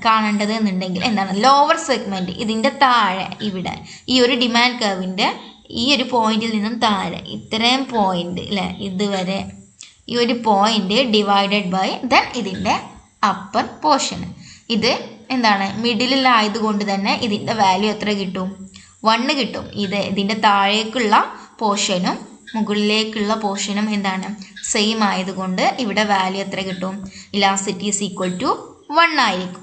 കാണേണ്ടത് എന്നുണ്ടെങ്കിൽ എന്താണ്? ലോവർ സെഗ്മെന്റ്, ഇതിൻ്റെ താഴെ ഇവിടെ ഈ ഒരു ഡിമാൻഡ് കർവിൻ്റെ ഈ ഒരു പോയിന്റിൽ നിന്നും താഴെ ഇത്രയും പോയിന്റ് അല്ലേ, ഇതുവരെ ഈ ഒരു പോയിന്റ് ഡിവൈഡഡ് ബൈ ദെൻ ഇതിൻ്റെ അപ്പർ പോർഷൻ. ഇത് എന്താണ്, മിഡിലായതുകൊണ്ട് തന്നെ ഇതിൻ്റെ വാല്യൂ എത്ര കിട്ടും? 1 കിട്ടും. ഇതിൻ്റെ താഴേക്കുള്ള പോർഷനും മുകളിലേക്കുള്ള പോർഷനും എന്താണ്, സെയിം ആയതുകൊണ്ട് ഇവിടെ വാല്യൂ എത്ര കിട്ടും? ഇലാസ്റ്റിറ്റി ഈസ് ഈക്വൽ ടു 1 ആയിരിക്കും.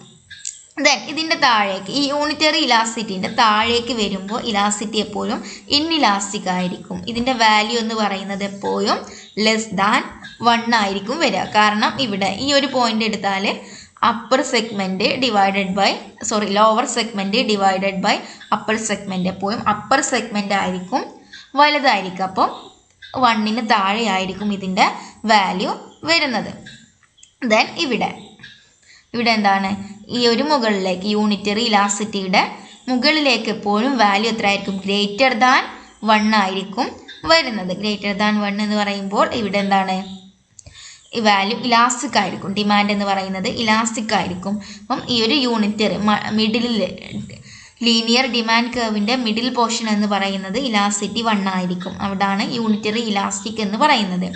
ദെൻ ഇതിൻ്റെ താഴേക്ക് ഈ യൂണിറ്ററി ഇലാസ്റ്റിറ്റിൻ്റെ താഴേക്ക് വരുമ്പോൾ ഇലാസ്റ്റിറ്റി എപ്പോഴും ഇൻഇലാസ്റ്റിക് ആയിരിക്കും. ഇതിൻ്റെ വാല്യൂ എന്ന് പറയുന്നത് എപ്പോഴും ലെസ് ദാൻ 1 ആയിരിക്കും വരിക. കാരണം ഇവിടെ ഈ ഒരു പോയിന്റ് എടുത്താൽ upper segment divided by lower segment divided by upper segment എപ്പോഴും അപ്പർ സെഗ്മെൻറ്റ് ആയിരിക്കും വലുതായിരിക്കും. അപ്പം 1ന് താഴെ ആയിരിക്കും ഇതിൻ്റെ വാല്യൂ വരുന്നത്. ദെൻ ഇവിടെ എന്താണ്, ഈ ഒരു മുകളിലേക്ക് യൂണിറ്ററി ഇലാസ്റ്റിറ്റിയുടെ മുകളിലേക്ക് എപ്പോഴും വാല്യൂ എത്ര ആയിരിക്കും? ഗ്രേറ്റർ ദാൻ 1 ആയിരിക്കും വരുന്നത്. ഗ്രേറ്റർ ദാൻ 1 എന്ന് പറയുമ്പോൾ ഇവിടെ എന്താണ്, ഈ വാല്യൂ ഇലാസ്റ്റിക് ആയിരിക്കും. ഡിമാൻഡ് എന്ന് പറയുന്നത് ഇലാസ്റ്റിക് ആയിരിക്കും. അപ്പം ഈ ഒരു യൂണിറ്ററി മിഡിലിൽ ലീനിയർ ഡിമാൻഡ് കർവിൻ്റെ മിഡിൽ പോർഷൻ എന്ന് പറയുന്നത് ഇലാസ്റ്റിറ്റി 1 ആയിരിക്കും. അവിടാണ് യൂണിറ്ററി ഇലാസ്റ്റിക് എന്ന് പറയുന്നത്.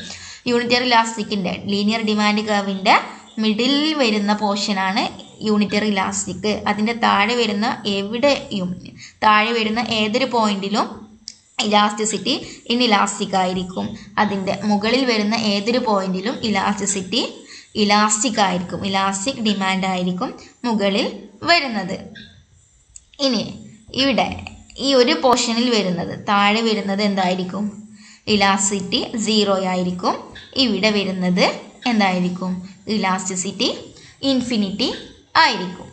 യൂണിറ്ററി ഇലാസ്റ്റിക്കിൻ്റെ ലീനിയർ ഡിമാൻഡ് കർവിൻ്റെ മിഡിലിൽ വരുന്ന പോർഷനാണ് യൂണിറ്ററി ഇലാസ്റ്റിക്. അതിൻ്റെ താഴെ വരുന്ന ഏതൊരു പോയിന്റിലും ഇലാസ്റ്റിസിറ്റി ഇൻഇലാസ്റ്റിക് ആയിരിക്കും. അതിൻ്റെ മുകളിൽ വരുന്ന ഏതൊരു പോയിന്റിലും ഇലാസ്റ്റിസിറ്റി ഇലാസ്റ്റിക് ആയിരിക്കും. ഇലാസ്റ്റിക് ഡിമാൻഡ് ആയിരിക്കും മുകളിൽ വരുന്നത്. ഇനി ഇവിടെ ഈ ഒരു പോർഷനിൽ താഴെ വരുന്നത് എന്തായിരിക്കും? ഇലാസ്റ്റിസിറ്റി 0 ആയിരിക്കും. ഇവിടെ വരുന്നത് എന്തായിരിക്കും? ഇലാസ്റ്റിസിറ്റി ഇൻഫിനിറ്റി ആയിരിക്കും.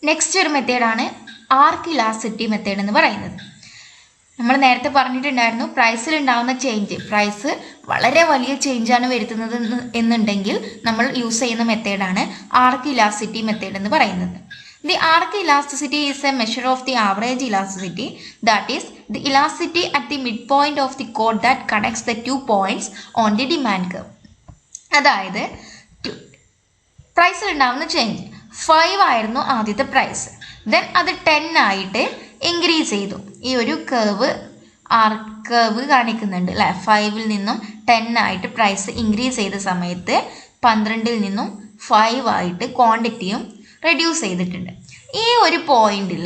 നെക്സ്റ്റ് ഒരു മെത്തേഡാണ് ആർക്ക് ഇലാസ്റ്റിസിറ്റി മെത്തേഡ് എന്ന് പറയുന്നത്. നമ്മൾ നേരത്തെ പറഞ്ഞിട്ടുണ്ടായിരുന്നു, പ്രൈസിൽ ഉണ്ടാകുന്ന പ്രൈസ് വളരെ വലിയ ചേഞ്ചാണ് വരുത്തുന്നത് എന്നുണ്ടെങ്കിൽ നമ്മൾ യൂസ് ചെയ്യുന്ന മെത്തേഡാണ് ആർക്ക് ഇലാസ്റ്റിസിറ്റി മെത്തേഡ് എന്ന് പറയുന്നത്. The arc elasticity is a measure of the average elasticity, that is, the elasticity at the midpoint of the chord that connects the 2 points on the demand curve. അതായത് പ്രൈസിൽ ഉണ്ടാകുന്ന change 5 ആയിരുന്നു ആദ്യത്തെ price. Then അത് 10 ആയിട്ട് increase ചെയ്തു. ഈ ഒരു കർവ് കാണിക്കുന്നുണ്ട് അല്ലേ. 5ൽ നിന്നും 10 ആയിട്ട് പ്രൈസ് ഇൻക്രീസ് ചെയ്ത സമയത്ത് 12ൽ നിന്നും 5 ആയിട്ട് ക്വാണ്ടിറ്റിയും റെഡ്യൂസ് ചെയ്തിട്ടുണ്ട്. ഈ ഒരു പോയിന്റിൽ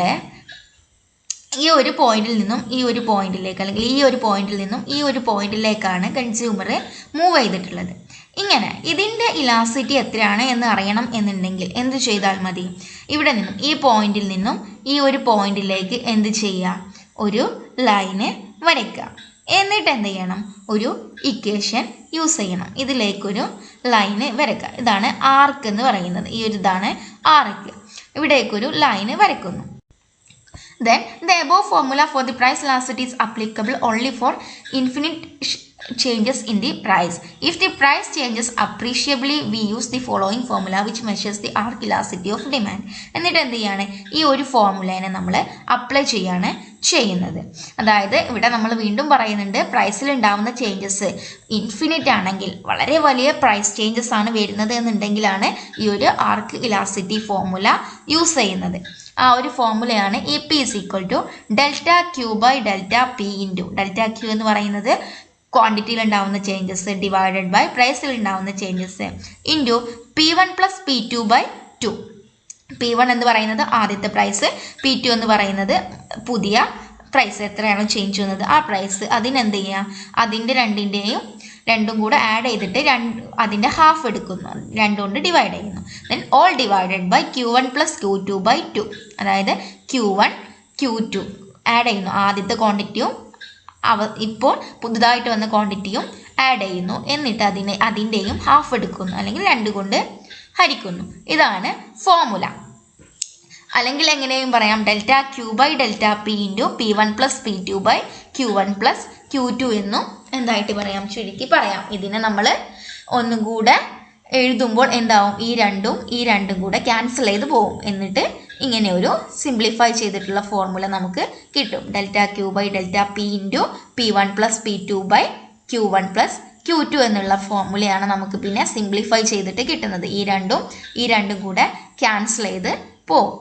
നിന്നും ഈ ഒരു പോയിന്റിലേക്ക്, അല്ലെങ്കിൽ ഈ ഒരു പോയിന്റിൽ നിന്നും ഈ ഒരു പോയിന്റിലേക്കാണ് കൺസ്യൂമർ മൂവ് ചെയ്തിട്ടുള്ളത്. ഇങ്ങനെ ഇതിൻ്റെ ഇലാസ്റ്റിറ്റി എത്രയാണ് എന്ന് അറിയണം എന്നുണ്ടെങ്കിൽ എന്ത് ചെയ്താൽ മതി? ഇവിടെ നിന്നും ഈ പോയിന്റിൽ നിന്നും ഈ ഒരു പോയിന്റിലേക്ക് എന്ത് ചെയ്യുക? ഒരു ലൈന് വരയ്ക്കുക. എന്നിട്ട് എന്ത് ചെയ്യണം? ഒരു ഇക്വേഷൻ യൂസ് ചെയ്യണം. ഇതിലേക്കൊരു ലൈന് വരയ്ക്കുക. ഇതാണ് ആർക്ക് എന്ന് പറയുന്നത്. ഇതാണ് ആർക്ക്. ഇവിടേക്കൊരു ലൈന് വരയ്ക്കുന്നു. Then the above formula for the price elasticity is applicable only for infinite changes in the price. If the price changes appreciably, we use the following formula which measures the arc elasticity of demand. എന്നിട്ട് എന്ത് ചെയ്യാണ്? ഈ ഒരു ഫോർമുലേനെ നമ്മൾ apply ചെയ്യുന്നത്. അതായത് ഇവിടെ നമ്മൾ വീണ്ടും പറയുന്നുണ്ട്, പ്രൈസിൽ ഉണ്ടാവുന്ന ചേഞ്ചസ് ഇൻഫിനിറ്റ് ആണെങ്കിൽ, വളരെ വലിയ പ്രൈസ് ചേഞ്ചസ് ആണ് വരുന്നത് എന്നുണ്ടെങ്കിലാണ് ഈ ഒരു ആർക്ക് ഇലാസ്റ്റിറ്റി ഫോർമുല യൂസ് ചെയ്യുന്നത്. ആ ഒരു ഫോർമുലയാണ് EP = ΔQ / ΔP into delta Q എന്ന് പറയുന്നത് ക്വാണ്ടിറ്റിയിൽ ഉണ്ടാവുന്ന ചേഞ്ചസ് ഡിവൈഡഡ് ബൈ പ്രൈസിൽ ഉണ്ടാവുന്ന changes into P1 + P2/2. P1 എന്ന് പറയുന്നത് ആദ്യത്തെ പ്രൈസ്, P2 എന്ന് പറയുന്നത് പുതിയ പ്രൈസ്, എത്രയാണോ ചേഞ്ച് ചെയ്യുന്നത് ആ പ്രൈസ്. അതിനെന്ത് ചെയ്യുക? അതിൻ്റെ രണ്ടും കൂടെ ആഡ് ചെയ്തിട്ട് അതിൻ്റെ ഹാഫ് എടുക്കുന്നു, 2 കൊണ്ട് ഡിവൈഡ് ചെയ്യുന്നു. Then all divided by Q1 + Q2/2. അതായത് Q1 Q2 ആഡ് ചെയ്യുന്നു. ആദ്യത്തെ ക്വാണ്ടിറ്റിയും ഇപ്പോൾ പുതുതായിട്ട് വന്ന ക്വാണ്ടിറ്റിയും ആഡ് ചെയ്യുന്നു. എന്നിട്ട് അതിൻ്റെയും ഹാഫ് എടുക്കുന്നു, അല്ലെങ്കിൽ 2 കൊണ്ട് ഹരിക്കുന്നു. ഇതാണ് ഫോർമുല. അല്ലെങ്കിൽ എങ്ങനെയും പറയാം, ΔQ / ΔP into P1 + P2/Q1 + Q2 എന്നും എന്തായിട്ട് പറയാം? ചുരുക്കി പറയാം. ഇതിനെ നമ്മൾ ഒന്നും കൂടെ എഴുതുമ്പോൾ എന്താവും? ഈ രണ്ടും കൂടെ ക്യാൻസൽ ചെയ്ത് പോകും. എന്നിട്ട് ഇങ്ങനെ ഒരു സിംപ്ലിഫൈ ചെയ്തിട്ടുള്ള ഫോർമുല നമുക്ക് കിട്ടും. ΔQ / ΔP into P1 + P2/Q1 + Q2 എന്നുള്ള ഫോർമുലയാണ് നമുക്ക് പിന്നെ സിംപ്ലിഫൈ ചെയ്തിട്ട് കിട്ടുന്നത്. ഈ രണ്ടും കൂടെ ക്യാൻസൽ ചെയ്ത് പോകും.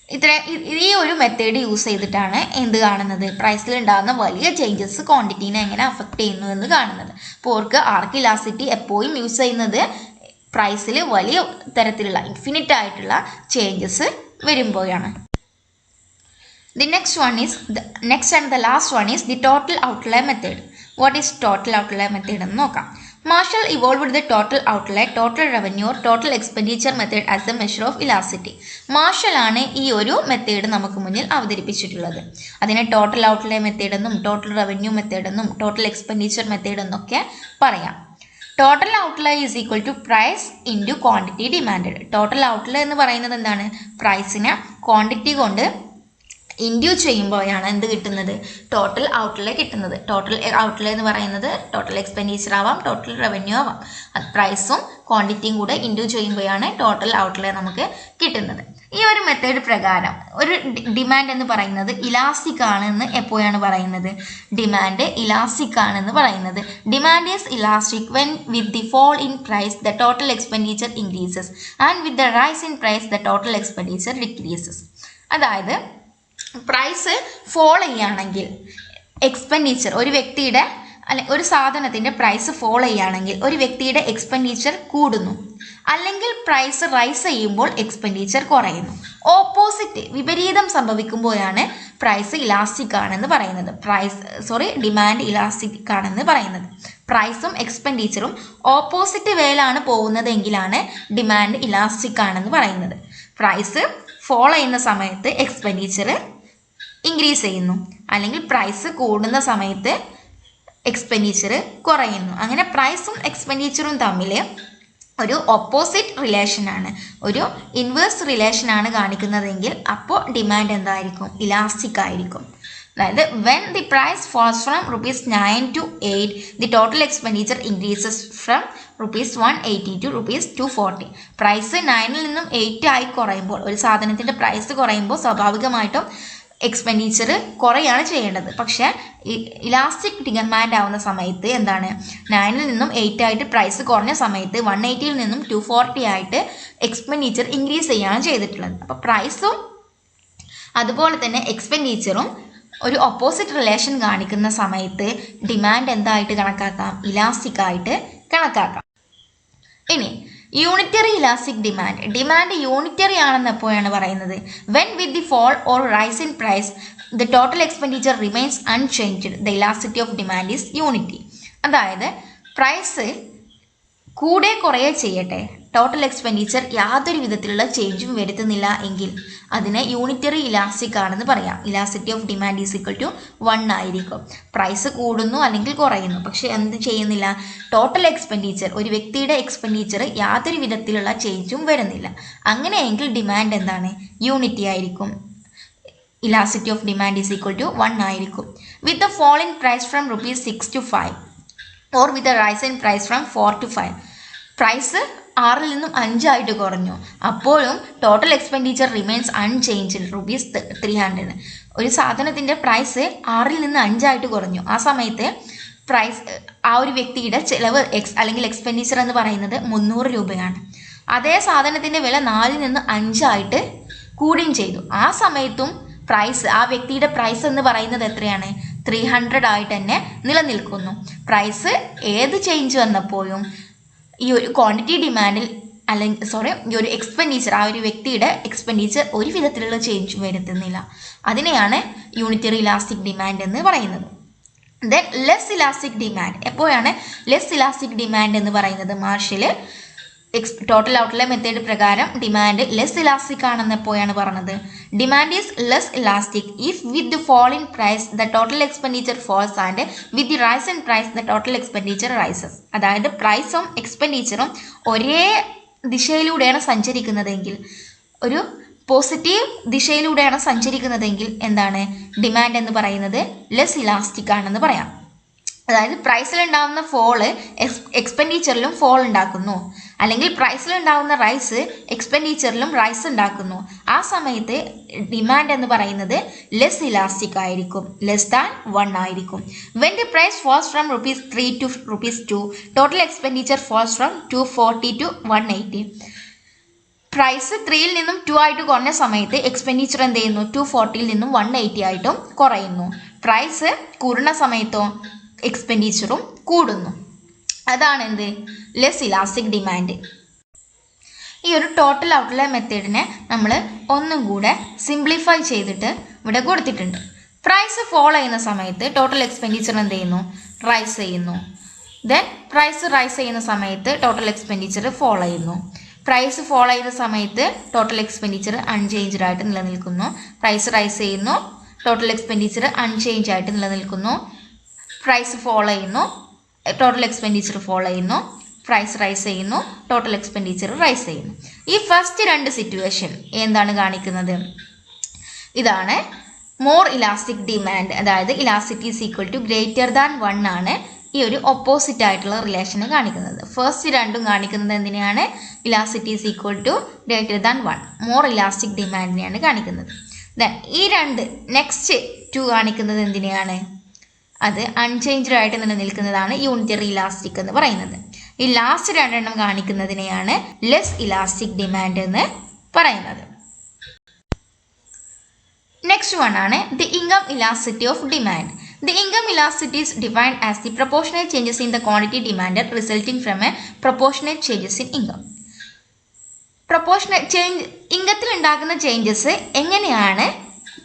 ഈ ഒരു മെത്തേഡ് യൂസ് ചെയ്തിട്ടാണ് എന്ത് കാണുന്നത്, പ്രൈസിൽ ഉണ്ടാകുന്ന വലിയ ചേഞ്ചസ് ക്വാണ്ടിറ്റീനെ എങ്ങനെ അഫക്റ്റ് ചെയ്യുന്നു എന്ന് കാണുന്നത്. അപ്പോൾ ഓർക്ക് ആർക്ക് ഇലാസ്റ്റിറ്റി എപ്പോഴും യൂസ് ചെയ്യുന്നത് പ്രൈസിൽ വലിയ തരത്തിലുള്ള ഇൻഫിനിറ്റ് ആയിട്ടുള്ള ചേഞ്ചസ് വരുമ്പോഴാണ്. The next and the last one is the total outlay method. What is total outlay method എന്ന് നോക്കാം. Marshall evolved the total outlay, total revenue or total expenditure method as a measure of elasticity. Marshall ആണ് ഈ ഒരു method നമുക്ക് മുന്നിൽ അവതരിപ്പിച്ചിട്ടുള്ളത്. അതിനെ total outlay method എന്നും ടോട്ടൽ റവന്യൂ മെത്തേഡ് എന്നും ടോട്ടൽ എക്സ്പെൻഡിച്ചർ മെത്തേഡ് എന്നൊക്കെ പറയാം. Total outlay is equal to price into quantity demanded. Total outlay എന്ന് പറയുന്നത് എന്താണ്, പ്രൈസിനെ ക്വാണ്ടിറ്റി കൊണ്ട് ഇൻഡ്യൂ ചെയ്യുമ്പോഴാണ് എന്ത് കിട്ടുന്നത്, ടോട്ടൽ ഔട്ട്ലേ കിട്ടുന്നത്. ടോട്ടൽ ഔട്ട്ലേ എന്ന് പറയുന്നത് ടോട്ടൽ എക്സ്പെൻഡിച്ചർ ആവാം, ടോട്ടൽ റവന്യൂ ആവാം. പ്രൈസും ക്വാണ്ടിറ്റിയും കൂടെ ഇൻഡ്യൂ ചെയ്യുമ്പോഴാണ് ടോട്ടൽ ഔട്ട്ലേ നമുക്ക് കിട്ടുന്നത്. ഈ ഒരു മെത്തേഡ് പ്രകാരം ഒരു ഡിമാൻഡ് എന്ന് പറയുന്നത് ഇലാസ്റ്റിക് ആണെന്ന് എപ്പോഴാണ് പറയുന്നത്, ഡിമാൻഡ് ഇലാസ്റ്റിക് ആണെന്ന് പറയുന്നത്. Demand is elastic when with the fall in price the total expenditure increases and with the rise in price the total expenditure decreases. അതായത് പ്രൈസ് ഫോൾ ചെയ്യുകയാണെങ്കിൽ എക്സ്പെൻഡിച്ചർ, ഒരു വ്യക്തിയുടെ അല്ലെങ്കിൽ ഒരു സാധനത്തിൻ്റെ പ്രൈസ് ഫോൾ ചെയ്യുകയാണെങ്കിൽ ഒരു വ്യക്തിയുടെ എക്സ്പെൻഡിച്ചർ കൂടുന്നു, അല്ലെങ്കിൽ പ്രൈസ് റൈസ് ചെയ്യുമ്പോൾ എക്സ്പെൻഡിച്ചർ കുറയുന്നു. ഓപ്പോസിറ്റ് വിപരീതം സംഭവിക്കുമ്പോഴാണ് പ്രൈസ് ഇലാസ്റ്റിക് ആണെന്ന് പറയുന്നത്, ഡിമാൻഡ് ഇലാസ്റ്റിക് ആണെന്ന് പറയുന്നത്. പ്രൈസും എക്സ്പെൻഡിച്ചറും ഓപ്പോസിറ്റ് വേയിലാണ് പോകുന്നതെങ്കിലാണ് ഡിമാൻഡ് ഇലാസ്റ്റിക് ആണെന്ന് പറയുന്നത്. പ്രൈസ് ഫോളോ ചെയ്യുന്ന സമയത്ത് എക്സ്പെൻഡിച്ചർ ഇൻക്രീസ് ചെയ്യുന്നു, അല്ലെങ്കിൽ പ്രൈസ് കൂടുന്ന സമയത്ത് എക്സ്പെൻഡിച്ചർ കുറയുന്നു. അങ്ങനെ പ്രൈസും എക്സ്പെൻഡിച്ചറും തമ്മിൽ ഒരു ഓപ്പോസിറ്റ് റിലേഷനാണ്, ഒരു ഇൻവേഴ്സ് റിലേഷനാണ് കാണിക്കുന്നതെങ്കിൽ അപ്പോൾ ഡിമാൻഡ് എന്തായിരിക്കും, ഇലാസ്റ്റിക് ആയിരിക്കും. അതായത് when the price falls from ₹9 to 8, the total expenditure increases from ₹180 to ₹240. Price 9 നിന്നും 8 ആയി കുറയുമ്പോൾ, ഒരു സാധനത്തിൻ്റെ പ്രൈസ് കുറയുമ്പോൾ സ്വാഭാവികമായിട്ടും എക്സ്പെൻഡിച്ചർ കുറയാണ് ചെയ്യേണ്ടത്. പക്ഷേ ഇലാസ്റ്റിക് ഡിമാൻഡ് ആവുന്ന സമയത്ത് എന്താണ്, 9 നിന്നും 8 ആയിട്ട് പ്രൈസ് കുറഞ്ഞ സമയത്ത് 180 നിന്നും 240 ആയിട്ട് എക്സ്പെൻഡിച്ചർ ഇൻക്രീസ് ചെയ്യുകയാണ് ചെയ്തിട്ടുള്ളത്. അപ്പോൾ പ്രൈസും അതുപോലെ തന്നെ എക്സ്പെൻഡിച്ചറും ഒരു ഓപ്പോസിറ്റ് റിലേഷൻ കാണിക്കുന്ന സമയത്ത് ഡിമാൻഡ് എന്തായിട്ട് കണക്കാക്കാം, ഇലാസ്റ്റിക് ആയിട്ട് കണക്കാക്കാം. ഇനി യൂണിറ്ററി ഇലാസ്റ്റിക് ഡിമാൻഡ് യൂണിറ്ററി ആണെന്ന് എപ്പോഴാണ് പറയുന്നത്, when with the fall or rise in price the total expenditure remains unchanged the elasticity of demand is unity. അതായത് പ്രൈസ് കൂടെ കുറയെ ചെയ്യട്ടെ, ടോട്ടൽ എക്സ്പെൻഡിച്ചർ യാതൊരു വിധത്തിലുള്ള ചേഞ്ചും വരുത്തുന്നില്ല എങ്കിൽ അതിനെ യൂണിറ്ററി ഇലാസ്റ്റിക് ആണെന്ന് പറയാം. Elasticity of demand is equal to 1 ആയിരിക്കും. പ്രൈസ് കൂടുന്നു അല്ലെങ്കിൽ കുറയുന്നു, പക്ഷെ എന്ത് ചെയ്യുന്നില്ല, ടോട്ടൽ എക്സ്പെൻഡിച്ചർ, ഒരു വ്യക്തിയുടെ എക്സ്പെൻഡിച്ചർ യാതൊരു വിധത്തിലുള്ള ചേഞ്ചും വരുന്നില്ല. അങ്ങനെയെങ്കിൽ ഡിമാൻഡ് എന്താണ്, യൂണിറ്റി ആയിരിക്കും. Elasticity of demand is equal to 1 ആയിരിക്കും. With the fall in price from ₹6 to 5 or with the rise in price from 4 to 5. Price 6 നിന്നും 5 ആയിട്ട് കുറഞ്ഞു, അപ്പോഴും ടോട്ടൽ എക്സ്പെൻഡിച്ചർ റിമെയിൻസ് അൺചേഞ്ച്ഡ് ₹300. ഒരു സാധനത്തിൻ്റെ പ്രൈസ് 6 നിന്ന് 5 ആയിട്ട് കുറഞ്ഞു, ആ സമയത്ത് പ്രൈസ് ആ ഒരു വ്യക്തിയുടെ ചിലവ് അല്ലെങ്കിൽ എക്സ്പെൻഡിച്ചർ എന്ന് പറയുന്നത് 300 രൂപയാണ്. അതേ സാധനത്തിൻ്റെ വില 4 നിന്ന് 5 ആയിട്ട് കൂടുകയും ചെയ്തു, ആ സമയത്തും പ്രൈസ്, ആ വ്യക്തിയുടെ പ്രൈസ് എന്ന് പറയുന്നത് എത്രയാണ്, 300 ആയിട്ട് തന്നെ നിലനിൽക്കുന്നു. പ്രൈസ് ഏത് ചേഞ്ച് വന്നപ്പോഴും ഈ ഒരു ക്വാണ്ടിറ്റി ഡിമാൻഡിൽ ഈ ഒരു എക്സ്പെൻഡിച്ചർ, ആ ഒരു വ്യക്തിയുടെ എക്സ്പെൻഡിച്ചർ ഒരു വിധത്തിലുള്ള ചേഞ്ച് വരുത്തുന്നില്ല. അതിനെയാണ് യൂണിറ്ററി ഇലാസ്റ്റിക് ഡിമാൻഡ് എന്ന് പറയുന്നത്. ദെൻ ലെസ് ഇലാസ്റ്റിക് ഡിമാൻഡ് എപ്പോഴാണ് ലെസ് ഇലാസ്റ്റിക് ഡിമാൻഡ് എന്ന് പറയുന്നത്, മാർഷൽ ടോട്ടൽ ഔട്ട്ലേ മെത്തേഡ് പ്രകാരം ഡിമാൻഡ് ലെസ് ഇലാസ്റ്റിക് ആണെന്ന് എപ്പോഴാണ് പറഞ്ഞത്, demand is less elastic if with the fall in price the total expenditure falls and with the rise in price the total expenditure rises. അതായത് പ്രൈസും എക്സ്പെൻഡിച്ചറും ഒരേ ദിശയിലൂടെയാണ് സഞ്ചരിക്കുന്നതെങ്കിൽ, ഒരു positive ദിശയിലൂടെയാണ് സഞ്ചരിക്കുന്നതെങ്കിൽ എന്താണ്, demand എന്ന് പറയുന്നത് ലെസ് ഇലാസ്റ്റിക് ആണെന്ന് പറയാം. അതായത് പ്രൈസിലുണ്ടാകുന്ന ഫോള് എക്സ്പെൻഡിച്ചറിലും ഫോൾ ഉണ്ടാക്കുന്നു, അല്ലെങ്കിൽ പ്രൈസിലുണ്ടാകുന്ന റൈസ് എക്സ്പെൻഡിച്ചറിലും റൈസ് ഉണ്ടാക്കുന്നു. ആ സമയത്ത് ഡിമാൻഡ് എന്ന് പറയുന്നത് ലെസ് ഇലാസ്റ്റിക് ആയിരിക്കും, ലെസ് ദാൻ 1 ആയിരിക്കും. When the price falls from ₹3 to ₹2, total expenditure falls from 240 to 180. Price 3ൽ നിന്നും 2 ആയിട്ട് കുറഞ്ഞ സമയത്ത് എക്സ്പെൻഡിച്ചർ എന്ത് ചെയ്യുന്നു 240ൽ നിന്നും 180 ആയിട്ടും കുറയുന്നു. പ്രൈസ് കൂടുന്ന സമയത്തോ എക്സ്പെൻഡിച്ചറും കൂടുന്നു. അതാണ് എന്ത് ലെസ് ഇലാസ്റ്റിക് ഡിമാൻഡ്. ഈ ഒരു ടോട്ടൽ ഔട്ട്ലേ മെത്തേഡിനെ നമ്മൾ ഒന്നും കൂടെ സിംപ്ലിഫൈ ചെയ്തിട്ട് ഇവിടെ കൊടുത്തിട്ടുണ്ട്. പ്രൈസ് ഫോൾ ചെയ്യുന്ന സമയത്ത് ടോട്ടൽ എക്സ്പെൻഡിച്ചർ എന്ത് ചെയ്യുന്നു റൈസ് ചെയ്യുന്നു. ദെൻ പ്രൈസ് റൈസ് ചെയ്യുന്ന സമയത്ത് ടോട്ടൽ എക്സ്പെൻഡിച്ചർ ഫോൾ ചെയ്യുന്നു. പ്രൈസ് ഫോൾ ചെയ്യുന്ന സമയത്ത് ടോട്ടൽ എക്സ്പെൻഡിച്ചർ അൺചേഞ്ച്ഡ് ആയിട്ട് നിലനിൽക്കുന്നു. പ്രൈസ് റൈസ് ചെയ്യുന്നു, ടോട്ടൽ എക്സ്പെൻഡിച്ചർ അൺചേഞ്ച് ആയിട്ട് നിലനിൽക്കുന്നു. പ്രൈസ് ഫോൾ ചെയ്യുന്നു, ടോട്ടൽ എക്സ്പെൻഡിച്ചർ ഫോൾ ചെയ്യുന്നു. പ്രൈസ് റൈസ് ചെയ്യുന്നു, ടോട്ടൽ എക്സ്പെൻഡിച്ചർ റൈസ് ചെയ്യുന്നു. ഈ ഫസ്റ്റ് രണ്ട് സിറ്റുവേഷൻ എന്താണ് കാണിക്കുന്നത്? ഇതാണ് മോർ ഇലാസ്റ്റിക് ഡിമാൻഡ്, അതായത് elasticity is equal to greater than 1 ആണ് ഈ ഒരു ഓപ്പോസിറ്റ് ആയിട്ടുള്ള റിലേഷനെ കാണിക്കുന്നത്. ഫസ്റ്റ് രണ്ടും കാണിക്കുന്നത് എന്തിനെയാണ്? Elasticity is equal to greater than 1, more elastic ഡിമാൻഡിനെയാണ് കാണിക്കുന്നത്. ദെൻ ഈ രണ്ട് നെക്സ്റ്റ് 2 കാണിക്കുന്നത് എന്തിനെയാണ്? അത് അൺചേഞ്ച്ഡ് ആയിട്ട് നിലനിൽക്കുന്നതാണ് യൂണിറ്ററി ഇലാസ്റ്റിക് എന്ന് പറയുന്നത്. ഈ ലാസ്റ്റ് രണ്ടെണ്ണം കാണിക്കുന്നതിനെയാണ് ലെസ് ഇലാസ്റ്റിക് ഡിമാൻഡ് എന്ന് പറയുന്നത്. നെക്സ്റ്റ് വൺ ആണ് the income elasticity of demand. The income elasticity is defined as the proportionate changes in the quantity demanded resulting from a proportionate changes in income. Proportionate change ഇൻകത്തിൽ ഉണ്ടാക്കുന്ന changes എങ്ങനെയാണ്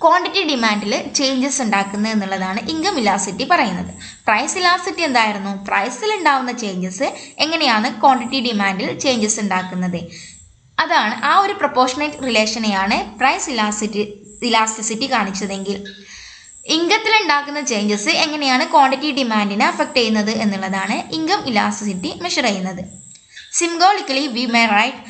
quantity ഡിമാൻഡിൽ changes ഉണ്ടാക്കുന്നത് എന്നുള്ളതാണ് income elasticity പറയുന്നത്. Price elasticity എന്തായിരുന്നു? പ്രൈസിൽ ഉണ്ടാകുന്ന ചേഞ്ചസ് എങ്ങനെയാണ് ക്വാണ്ടിറ്റി ഡിമാൻഡിൽ ചേഞ്ചസ് ഉണ്ടാക്കുന്നത്. അതാണ് ആ ഒരു പ്രൊപ്പോർഷണേറ്റ് റിലേഷനെയാണ് പ്രൈസ് ഇലാസ്റ്റിസിറ്റി കാണിച്ചതെങ്കിൽ ഇൻകത്തിൽ ഉണ്ടാക്കുന്ന ചേഞ്ചസ് എങ്ങനെയാണ് ക്വാണ്ടിറ്റി ഡിമാൻഡിനെ അഫക്റ്റ് ചെയ്യുന്നത് എന്നുള്ളതാണ് ഇൻകം ഇലാസ്റ്റിസിറ്റി മെഷർ ചെയ്യുന്നത്. Symbolically we may write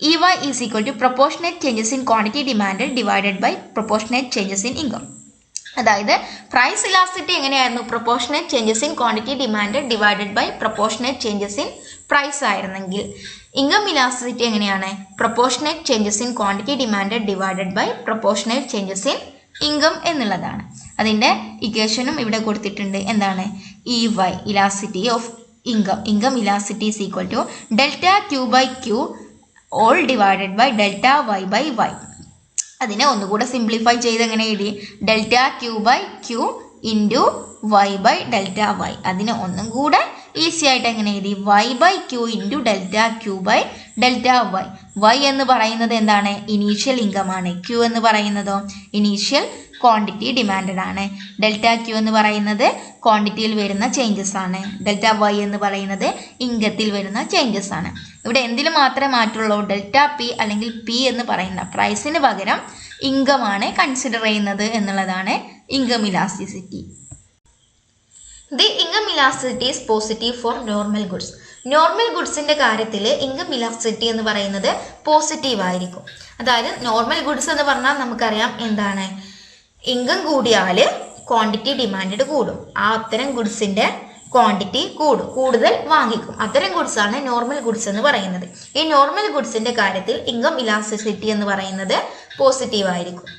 EY is equal to proportionate changes in quantity demand divided by proportionate changes in income. അതായത് പ്രൈസ് ഇലാസ്റ്റിറ്റി എങ്ങനെയായിരുന്നു? Proportionate changes in quantity demand divided by proportionate changes in price ആയിരുന്നെങ്കിൽ income elasticity എങ്ങനെയാണ്? Proportionate changes in quantity demand divided by proportionate changes in income എന്നുള്ളതാണ്. അതിൻ്റെ ഇക്വേഷനും ഇവിടെ കൊടുത്തിട്ടുണ്ട്. എന്താണ്? EY elasticity of income elasticity is equal to delta Q by Q whole divided by delta Y by Y. അതിനെ ഒന്നുകൂടെ simplify ചെയ്ത് എങ്ങനെ എഴുതി? Delta Q by Q into Y by delta Y. അതിനെ ഒന്നും കൂടെ ഈസി ആയിട്ട് എങ്ങനെ എഴുതി? Y by Q into delta Q by delta Y. Y എന്ന് പറയുന്നത് എന്താണ്? ഇനീഷ്യൽ ഇൻകം ആണ്. Q എന്ന് പറയുന്നതോ ഇനീഷ്യൽ ക്വാണ്ടിറ്റി ഡിമാൻഡഡ് ആണ്. ഡെൽറ്റ Q എന്ന് പറയുന്നത് ക്വാണ്ടിറ്റിയിൽ വരുന്ന ചേഞ്ചസ് ആണ്. ഡെൽറ്റ Y എന്ന് പറയുന്നത് ഇൻകത്തിൽ വരുന്ന ചേഞ്ചസ് ആണ്. ഇവിടെ എന്തിൽ മാത്രമേ മാറ്റുള്ളൂ? ഡെൽറ്റ P അല്ലെങ്കിൽ P എന്ന് പറയുന്ന പ്രൈസിന് പകരം ഇൻകം ആണ് കൺസിഡർ ചെയ്യുന്നത് എന്നുള്ളതാണ് income elasticity. The income elasticity is positive for normal goods. Normal ഗുഡ്സിന്റെ കാര്യത്തിൽ ഇൻകം ഇലാസ്റ്റിസിറ്റി എന്ന് പറയുന്നത് പോസിറ്റീവ് ആയിരിക്കും. അതായത് നോർമൽ ഗുഡ്സ് എന്ന് പറഞ്ഞാൽ നമുക്കറിയാം എന്താണ്? ഇൻകം കൂടിയാൽ ക്വാണ്ടിറ്റി ഡിമാൻഡ് കൂടും. ആ അത്തരം ഗുഡ്സിന്റെ ക്വാണ്ടിറ്റി കൂടുതൽ വാങ്ങിക്കും. അത്തരം ഗുഡ്സ് ആണ് നോർമൽ ഗുഡ്സ് എന്ന് പറയുന്നത്. ഈ നോർമൽ ഗുഡ്സിന്റെ കാര്യത്തിൽ ഇൻകം ഇലാസ്റ്റിസിറ്റി എന്ന് പറയുന്നത് പോസിറ്റീവ് ആയിരിക്കും.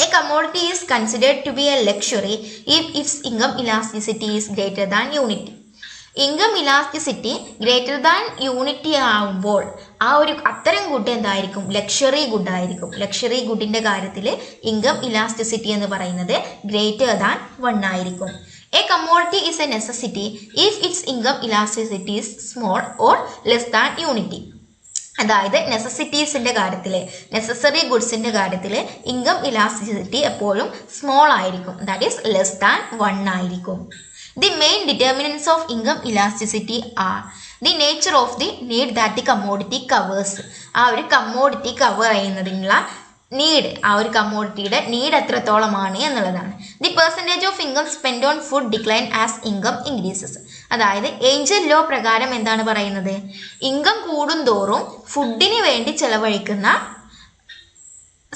A commodity is considered to be a luxury if its income elasticity is greater than unity. Income elasticity greater than unity ആവുമ്പോൾ ആ ഒരു അത്തരം ഗുഡ് എന്തായിരിക്കും? ലക്ഷറി ഗുഡ് ആയിരിക്കും. ലക്ഷറി ഗുഡിന്റെ കാര്യത്തിൽ ഇൻകം ഇലാസ്റ്റിസിറ്റി എന്ന് പറയുന്നത് ഗ്രേറ്റർ ദാൻ 1 ആയിരിക്കും. A commodity is A necessity if it's income elasticity is small or less than unity. അതായത് നെസസിറ്റീസിന്റെ കാര്യത്തിൽ, നെസസറി ഗുഡ്സിന്റെ കാര്യത്തിൽ ഇൻകം ഇലാസ്റ്റിസിറ്റി എപ്പോഴും സ്മോൾ ആയിരിക്കും. ദാറ്റ് ഈസ് ലെസ് ദാൻ 1 ആയിരിക്കും. The main determinants of income elasticity are the nature of the need that the commodity covers. ആ ഒരു commodity cover ചെയ്യുന്നതിനുള്ള need, ആ ഒരു കമ്മോഡിറ്റിയുടെ നീഡ് എത്രത്തോളമാണ് എന്നുള്ളതാണ്. The percentage of income spend on food decline as income increases. അതായത് Angel law പ്രകാരം എന്താണ് പറയുന്നത്? ഇൻകം കൂടുന്തോറും ഫുഡിന് വേണ്ടി ചെലവഴിക്കുന്ന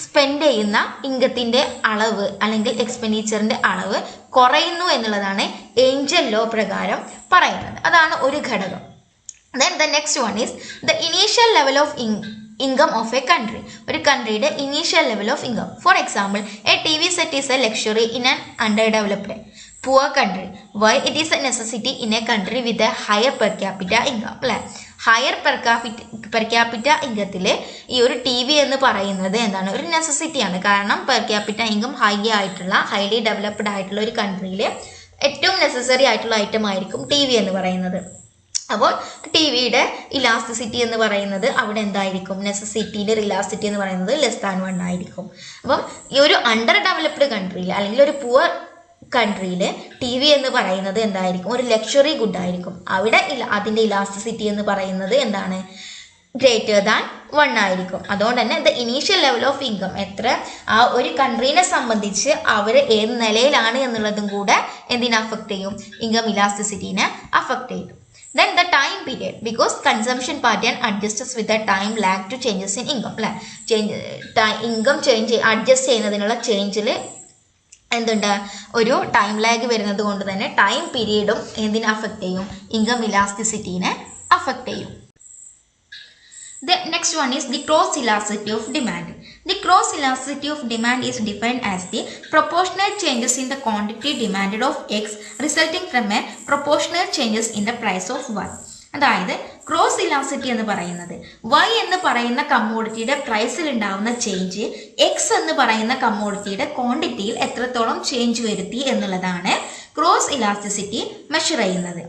സ്പെൻഡ് ചെയ്യുന്ന ഇൻകത്തിൻ്റെ അളവ് അല്ലെങ്കിൽ എക്സ്പെൻഡിച്ചറിൻ്റെ അളവ് കുറയുന്നു എന്നുള്ളതാണ് ഏഞ്ചൽ ലോ പ്രകാരം പറയുന്നത്. അതാണ് ഒരു ഘടകം. Then the next one is the initial level of income of a country. ഒരു കൺട്രിയുടെ initial level of income. For example, a TV set is a luxury in an underdeveloped poor country, while it is a necessity in a country with a higher per capita income. അല്ലേ? Higher per capita ഇൻകത്തിൽ ഈ ഒരു T V എന്ന് പറയുന്നത് എന്താണ്, ഒരു നെസസിറ്റിയാണ്. കാരണം per capita income highly developed ആയിട്ടുള്ള ഒരു കൺട്രിയിൽ ഏറ്റവും നെസസറി ആയിട്ടുള്ള ഐറ്റം ആയിരിക്കും ടി വി എന്ന് പറയുന്നത്. അപ്പോൾ ടി വിയുടെ ഇലാസ്റ്റിസിറ്റി എന്ന് പറയുന്നത് അവിടെ എന്തായിരിക്കും, നെസസിറ്റിയുടെ ഇലാസ്റ്റിസിറ്റി എന്ന് പറയുന്നത് <1 ആയിരിക്കും. അപ്പം ഈ ഒരു അണ്ടർ ഡെവലപ്ഡ് കൺട്രിയിൽ അല്ലെങ്കിൽ ഒരു പുവർ കൺട്രിയിൽ ടി വി എന്ന് പറയുന്നത് എന്തായിരിക്കും, ഒരു ലക്ഷറി ഗുഡ് ആയിരിക്കും. അവിടെ അതിൻ്റെ ഇലാസ്റ്റിസിറ്റി എന്ന് പറയുന്നത് എന്താണ്, >1 ആയിരിക്കും. അതുകൊണ്ട് തന്നെ the initial level of income എത്ര ആ ഒരു കൺട്രീനെ സംബന്ധിച്ച് അവർ ഏത് നിലയിലാണ് എന്നുള്ളതും കൂടെ എന്തിനെ അഫക്റ്റ് ചെയ്യും, ഇൻകം ഇലാസ്റ്റിസിറ്റീനെ അഫക്റ്റ് ചെയ്യും. Then the time period, because consumption pattern adjusts with the time lag to changes in income. Income change adjust ചെയ്യുന്നതിനുള്ള ചേഞ്ചിൽ എന്തുണ്ട്, ഒരു ടൈം ലാഗ് വരുന്നത് കൊണ്ട് തന്നെ ടൈം പീരീഡും എന്തിനെ അഫക്റ്റ് ചെയ്യും, ഇൻകം ഇലാസ്റ്റിസിറ്റീനെ അഫക്റ്റ് ചെയ്യും. The next one is the cross elasticity of demand. The cross elasticity of demand is defined as the proportional changes in the quantity demanded of X resulting from a proportional changes in the price of Y. അതായത് cross elasticity എന്ന് പറയുന്നത് Y എന്ന് പറയുന്ന കമ്മോഡിറ്റിയുടെ പ്രൈസിൽ ഉണ്ടാവുന്ന change X എന്ന് പറയുന്ന കമ്മോഡിറ്റിയുടെ ക്വാണ്ടിറ്റിയിൽ എത്രത്തോളം ചേഞ്ച് വരുത്തി എന്നുള്ളതാണ് ക്രോസ് ഇലാസ്റ്റിസിറ്റി മെഷർ ചെയ്യുന്നത്.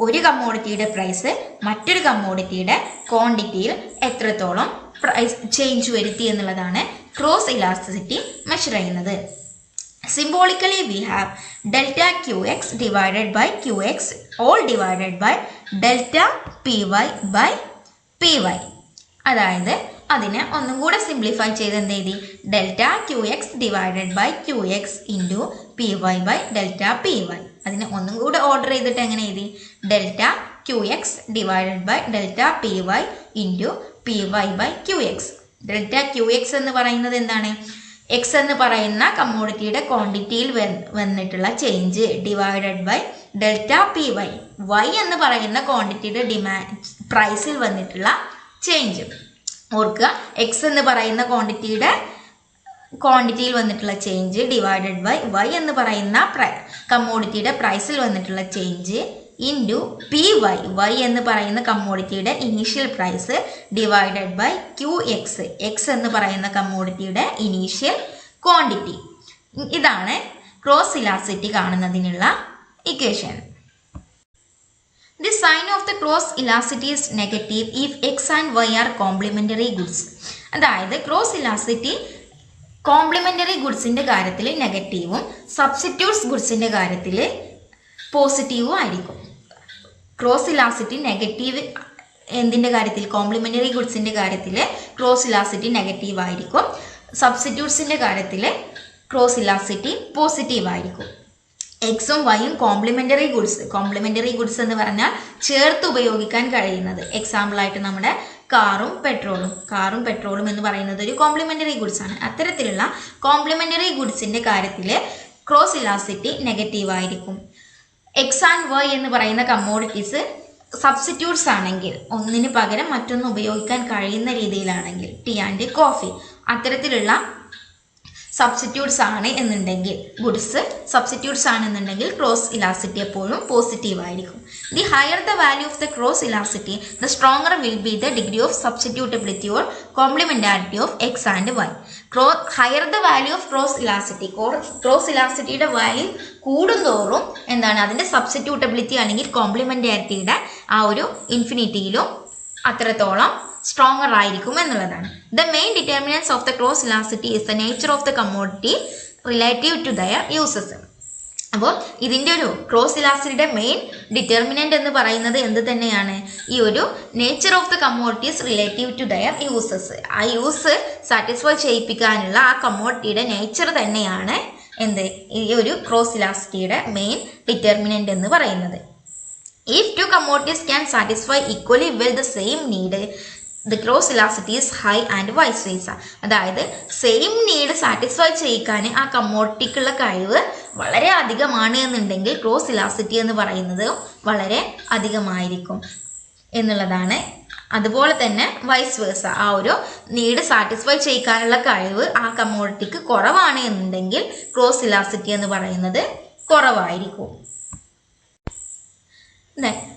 ഒരു കമ്മോഡിറ്റിയുടെ പ്രൈസ് മറ്റൊരു കമ്മോഡിറ്റിയുടെ ക്വാണ്ടിറ്റിയിൽ എത്രത്തോളം പ്രൈസ് ചേഞ്ച് വരുത്തി എന്നുള്ളതാണ് ക്രോസ് ഇലാസ്റ്റിസിറ്റി മെഷർ ചെയ്യുന്നത്. Symbolically we have delta Q X divided by Q X whole divided by delta P Y by P Y. അതായത് അതിനെ ഒന്നും കൂടെ സിംപ്ലിഫൈ ചെയ്ത് എന്ത് എഴുതി, delta Q X divided by Q X into P Y by delta P Y. അതിനെ ഒന്നും കൂടെ ഓർഡർ ചെയ്തിട്ട് എങ്ങനെ എഴുതി, delta Q X divided by delta P Y into P Y by Q X. Delta Q X എന്ന് പറയുന്നത് എന്താണ്, X എന്ന് പറയുന്ന കമ്മോഡിറ്റിയുടെ ക്വാണ്ടിറ്റിയിൽ വന്നിട്ടുള്ള change divided by delta P Y, Y എന്ന് പറയുന്ന ക്വാണ്ടിറ്റിയുടെ പ്രൈസിൽ വന്നിട്ടുള്ള ചേഞ്ച്. ഓർക്കുക, എക്സ് എന്ന് പറയുന്ന ക്വാണ്ടിറ്റിയിൽ വന്നിട്ടുള്ള ചേഞ്ച് ഡിവൈഡഡ് ബൈ വൈ എന്ന് പറയുന്ന കമ്മോഡിറ്റിയുടെ പ്രൈസിൽ വന്നിട്ടുള്ള change into P Y, Y എന്ന് പറയുന്ന കമ്മോഡിറ്റിയുടെ initial price divided by Q X, X എന്ന് പറയുന്ന കമ്മോഡിറ്റിയുടെ ഇനീഷ്യൽ ക്വാണ്ടിറ്റി. ഇതാണ് ക്രോസ് ഇലാസ്റ്റിറ്റി കാണുന്നതിനുള്ള equation. The sign of the cross elasticity is negative if x and y are complementary goods. അതായത് cross elasticity complimentary ഗുഡ്സിൻ്റെ കാര്യത്തിൽ നെഗറ്റീവും സബ്സ്റ്റിറ്റ്യൂട്ട്സ് ഗുഡ്സിൻ്റെ കാര്യത്തിൽ പോസിറ്റീവും ആയിരിക്കും. ക്രോസ് ഇലാസ്റ്റിറ്റി നെഗറ്റീവ് എന്തിൻ്റെ കാര്യത്തിൽ, കോംപ്ലിമെൻ്ററി ഗുഡ്സിൻ്റെ കാര്യത്തിൽ ക്രോസ് ഇലാസ്റ്റിറ്റി നെഗറ്റീവ് ആയിരിക്കും. സബ്സ്റ്റിറ്റ്യൂട്ട്സിൻ്റെ കാര്യത്തിൽ ക്രോസ് ഇലാസ്റ്റിറ്റി പോസിറ്റീവ് ആയിരിക്കും. എക്സും വൈയും കോംപ്ലിമെൻ്ററി ഗുഡ്സ് എന്ന് പറഞ്ഞാൽ ചേർത്ത് ഉപയോഗിക്കാൻ കഴിയുന്നത്. എക്സാമ്പിളായിട്ട് നമ്മുടെ കാറും പെട്രോളും എന്ന് പറയുന്നത് ഒരു കോംപ്ലിമെൻ്ററി ഗുഡ്സ് ആണ്. അത്തരത്തിലുള്ള കോംപ്ലിമെൻ്ററി ഗുഡ്സിൻ്റെ കാര്യത്തിൽ ക്രോസ് ഇലാസ്റ്റിറ്റി നെഗറ്റീവ് ആയിരിക്കും. എക്സ് ആൻഡ് വൈ എന്ന് പറയുന്ന കമ്മോഡിറ്റീസ് സബ്സ്റ്റിറ്റ്യൂട്ട്സ് ആണെങ്കിൽ, ഒന്നിന് പകരം മറ്റൊന്ന് ഉപയോഗിക്കാൻ കഴിയുന്ന രീതിയിലാണെങ്കിൽ, ടീ ആൻഡ് കോഫി അത്തരത്തിലുള്ള സബ്സ്റ്റിറ്റ്യൂട്ട്സ് ആണ് എന്നുണ്ടെങ്കിൽ, ഗുഡ്സ് സബ്സ്റ്റിറ്റ്യൂട്ട്സ് ആണെന്നുണ്ടെങ്കിൽ ക്രോസ് ഇലാസ്റ്റിറ്റി എപ്പോഴും പോസിറ്റീവ് ആയിരിക്കും. The higher the value of the cross elasticity the stronger will be the degree of substitutability or complementarity of X and Y. Higher the value of cross ഇലാസ്റ്റിറ്റിയുടെ value കൂടുന്തോറും എന്താണ്, അതിൻ്റെ സബ്സ്റ്റിറ്റ്യൂട്ടബിലിറ്റി അല്ലെങ്കിൽ കോംപ്ലിമെന്റാരിറ്റിയുടെ ആ ഒരു ഇൻഫിനിറ്റിയിലും അത്രത്തോളം സ്ട്രോങ്ങർ ആയിരിക്കും എന്നുള്ളതാണ്. The main determinants of the cross elasticity is the nature of the commodity relative to their uses. അപ്പോൾ ഇതിൻ്റെ ഒരു ക്രോസ് ഇലാസ്റ്റിറ്റിയുടെ മെയിൻ ഡിറ്റർമിനൻ്റ് എന്ന് പറയുന്നത് എന്ത് തന്നെയാണ്, ഈ ഒരു nature of the commodities relative to their uses. ആ യൂസ് സാറ്റിസ്ഫൈ ചെയ്യിപ്പിക്കാനുള്ള ആ കമ്മോഡിറ്റിയുടെ നേച്ചർ തന്നെയാണ് എന്ത്, ഈ ഒരു ക്രോസ് ഇലാസ്റ്റിറ്റിയുടെ മെയിൻ ഡിറ്റർമിനൻ്റ് എന്ന് പറയുന്നത്. If two commodities can satisfy equally well the same need, the cross elasticity is high and vice versa. അതായത് സെയിം നീഡ് സാറ്റിസ്ഫൈ ചെയ്യിക്കാൻ ആ കമ്മോഡിറ്റിക്കുള്ള കഴിവ് വളരെ അധികമാണ് എന്നുണ്ടെങ്കിൽ ക്രോസ് ഇലാസ്റ്റിറ്റി എന്ന് പറയുന്നത് വളരെ അധികമായിരിക്കും എന്നുള്ളതാണ്. അതുപോലെ തന്നെ വൈസ് വേഴ്സ, ആ ഒരു നീഡ് സാറ്റിസ്ഫൈ ചെയ്യിക്കാനുള്ള കഴിവ് ആ കമ്മോഡിറ്റിക്ക് കുറവാണ് എന്നുണ്ടെങ്കിൽ ക്രോസ് ഇലാസ്റ്റിറ്റി എന്ന് പറയുന്നത് കുറവായിരിക്കും.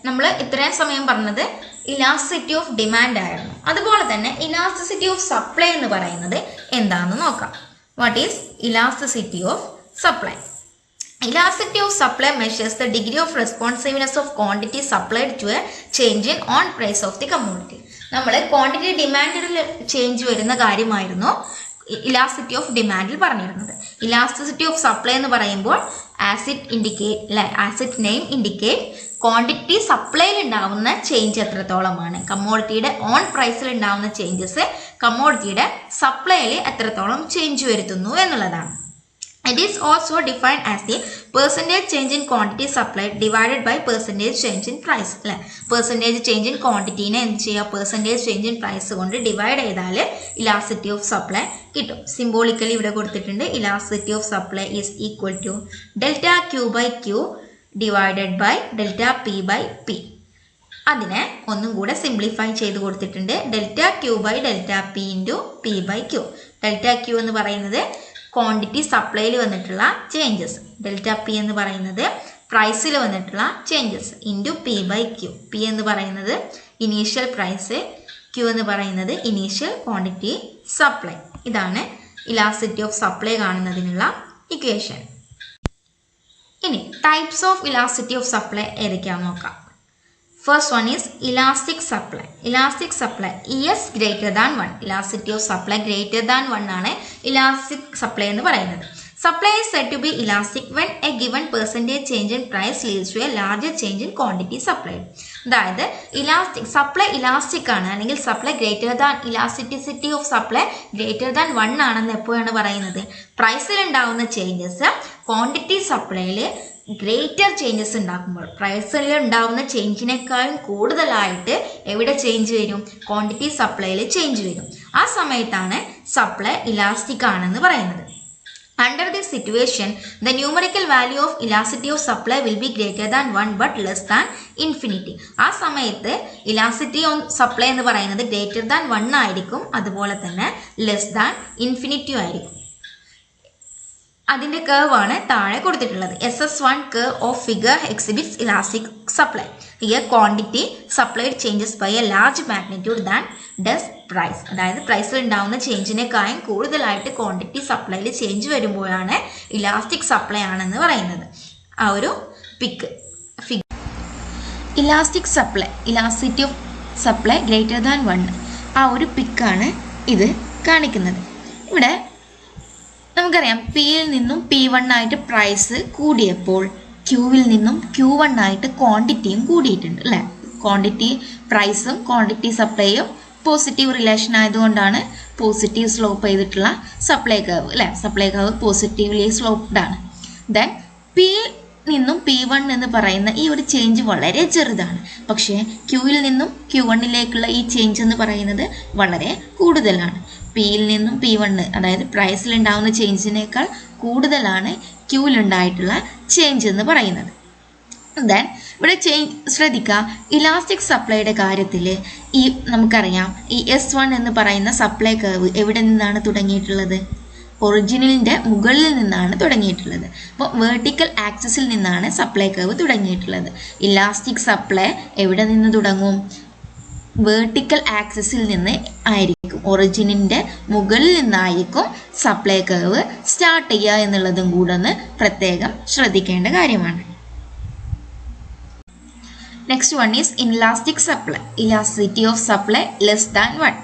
നമ്മൾ ഇത്രയും സമയം പറഞ്ഞത് ഇലാസ്റ്റിസിറ്റി ഓഫ് ഡിമാൻഡ് ആയിരുന്നു. അതുപോലെ തന്നെ ഇലാസ്റ്റിസിറ്റി ഓഫ് സപ്ലൈ എന്ന് പറയുന്നത് എന്താണെന്ന് നോക്കാം. What is elasticity of supply? Elasticity of supply measures the degree of responsiveness of quantity supplied to a change in on price of the commodity. നമ്മൾ quantity ഡിമാൻഡിൽ change വരുന്ന കാര്യമായിരുന്നു ഇലാസ്റ്റിസിറ്റി ഓഫ് ഡിമാൻഡിൽ പറഞ്ഞിരുന്നത്. Elasticity of supply എന്ന് പറയുമ്പോൾ acid name indicate quantity സപ്ലൈയിൽ ഉണ്ടാവുന്ന change എത്രത്തോളമാണ്, കമ്മോഡിറ്റിയുടെ on പ്രൈസിൽ ഉണ്ടാവുന്ന ചേഞ്ചസ് കമ്മോഡിറ്റിയുടെ സപ്ലൈയിൽ എത്രത്തോളം ചേഞ്ച് വരുത്തുന്നു എന്നുള്ളതാണ്. It is also defined as the percentage change in quantity supplied divided by percentage change in price. Percentage change in quantity ne endu cheya percentage change in price കൊണ്ട് divide ചെയ്താൽ elasticity of supply കിട്ടും. Symbolically ഇവിടെ കൊടുത്തിട്ടുണ്ട് elasticity of supply is equal to delta Q by Q divided by delta P by P. അതിനെ ഒന്നും കൂടെ simplify ചെയ്ത് കൊടുത്തിട്ടുണ്ട്. Delta Q by delta P into P by Q. Delta Q എന്ന് പറയുന്നത് ക്വാണ്ടിറ്റി സപ്ലൈയിൽ വന്നിട്ടുള്ള ചേഞ്ചസ്, ഡെൽറ്റ പി എന്ന് പറയുന്നത് പ്രൈസിൽ വന്നിട്ടുള്ള changes into P by Q. P എന്ന് പറയുന്നത് ഇനീഷ്യൽ പ്രൈസ്, ക്യൂ എന്ന് പറയുന്നത് ഇനീഷ്യൽ ക്വാണ്ടിറ്റി സപ്ലൈ. ഇതാണ് ഇലാസ്റ്റിസിറ്റി ഓഫ് സപ്ലൈ കാണുന്നതിനുള്ള ഇക്വേഷൻ. ഇനി types of elasticity of supply ഏതൊക്കെയാണെന്ന് നോക്കാം. First one is elastic supply. Elastic supply ES greater than 1. Elasticity of supply greater than 1 ആണ് elastic supply എന്ന് പറയുന്നത്. Supply is said to be elastic when a given percentage change in price leads to a larger change in quantity supplied. അതായത് supply elastic ആണ്, അല്ലെങ്കിൽ supply greater than elasticity of supply greater than 1 ആണെന്ന് എപ്പോഴാണ് പറയുന്നത്? പ്രൈസിൽ ഉണ്ടാകുന്ന changes quantity സപ്ലൈയിൽ greater changes ഉണ്ടാക്കുമ്പോൾ, പ്രൈസിൽ ഉണ്ടാവുന്ന ചേഞ്ചിനേക്കാളും കൂടുതലായിട്ട് എവിടെ ചേഞ്ച് വരും? ക്വാണ്ടിറ്റി സപ്ലൈയിൽ ചേഞ്ച് വരും. ആ സമയത്താണ് സപ്ലൈ ഇലാസ്റ്റിക് ആണെന്ന് പറയുന്നത്. Under this situation, the numerical value of elasticity of supply will be greater than 1 but less than infinity. ആ സമയത്ത് ഇലാസ്റ്റിസിറ്റി ഓഫ് സപ്ലൈ എന്ന് പറയുന്നത് ഗ്രേറ്റർ ദാൻ 1 ആയിരിക്കും, അതുപോലെ തന്നെ ലെസ് ദാൻ ഇൻഫിനിറ്റി ആയിരിക്കും. അതിൻ്റെ കർവ് ആണ് താഴെ കൊടുത്തിട്ടുള്ളത്. SS1 curve of figure exhibits elastic supply. Here quantity supplied changes by a large magnitude than does price. അതായത് പ്രൈസിൽ ഉണ്ടാവുന്ന ചേഞ്ചിനേക്കാളും കൂടുതലായിട്ട് ക്വാണ്ടിറ്റി സപ്ലൈയിൽ ചേഞ്ച് വരുമ്പോഴാണ് ഇലാസ്റ്റിക് സപ്ലൈ ആണെന്ന് പറയുന്നത്. ആ ഒരു figure elastic supply, elasticity of supply greater than 1, ആ ഒരു പിക്കാണ് ഇത് കാണിക്കുന്നത്. ഇവിടെ നമുക്കറിയാം പിയിൽ നിന്നും P1 ആയിട്ട് പ്രൈസ് കൂടിയപ്പോൾ ക്യൂവിൽ നിന്നും Q1 ആയിട്ട് ക്വാണ്ടിറ്റിയും കൂടിയിട്ടുണ്ട് അല്ലേ. ക്വാണ്ടിറ്റി പ്രൈസും ക്വാണ്ടിറ്റി സപ്ലൈയും പോസിറ്റീവ് റിലേഷൻ ആയതുകൊണ്ടാണ് പോസിറ്റീവ് സ്ലോപ്പ് ചെയ്തിട്ടുള്ള സപ്ലൈ കർവ് അല്ലേ. സപ്ലൈ കർവ് പോസിറ്റീവ്ലി സ്ലോപ്ഡ് ആണ്. ദെൻ പിയിൽ നിന്നും P1 എന്ന് പറയുന്ന ഈ ഒരു ചേഞ്ച് വളരെ ചെറുതാണ്, പക്ഷേ ക്യൂവിൽ നിന്നും Q1ലേക്കുള്ള ഈ ചേഞ്ച് എന്ന് പറയുന്നത് വളരെ കൂടുതലാണ്. പിയിൽ നിന്നും P1 അതായത് പ്രൈസിൽ ഉണ്ടാകുന്ന ചേഞ്ചിനേക്കാൾ കൂടുതലാണ് ക്യൂവിലുണ്ടായിട്ടുള്ള ചേഞ്ച് എന്ന് പറയുന്നത്. ദെൻ ഇവിടെ ശ്രദ്ധിക്കുക, ഇലാസ്റ്റിക് സപ്ലൈയുടെ കാര്യത്തിൽ ഈ നമുക്കറിയാം ഈ S1 എന്ന് പറയുന്ന സപ്ലൈ കർവ് എവിടെ നിന്നാണ് തുടങ്ങിയിട്ടുള്ളത്? ഒറിജിനലിൻ്റെ മുകളിൽ നിന്നാണ് തുടങ്ങിയിട്ടുള്ളത്. അപ്പോൾ വേർട്ടിക്കൽ ആക്സിസിൽ നിന്നാണ് സപ്ലൈ കർവ് തുടങ്ങിയിട്ടുള്ളത്. ഇലാസ്റ്റിക് സപ്ലൈ എവിടെ നിന്ന് തുടങ്ങും? വേർട്ടിക്കൽ ആക്സിസിൽ നിന്ന് ആയിരിക്കും, ഒറിജിനിൻ്റെ മുകളിൽ നിന്നായിരിക്കും സപ്ലൈ കർവ് സ്റ്റാർട്ട് ചെയ്യുക എന്നുള്ളതും കൂടെ ഒന്ന് പ്രത്യേകം ശ്രദ്ധിക്കേണ്ട കാര്യമാണ്. Next one is inelastic supply. Elasticity of supply less than 1.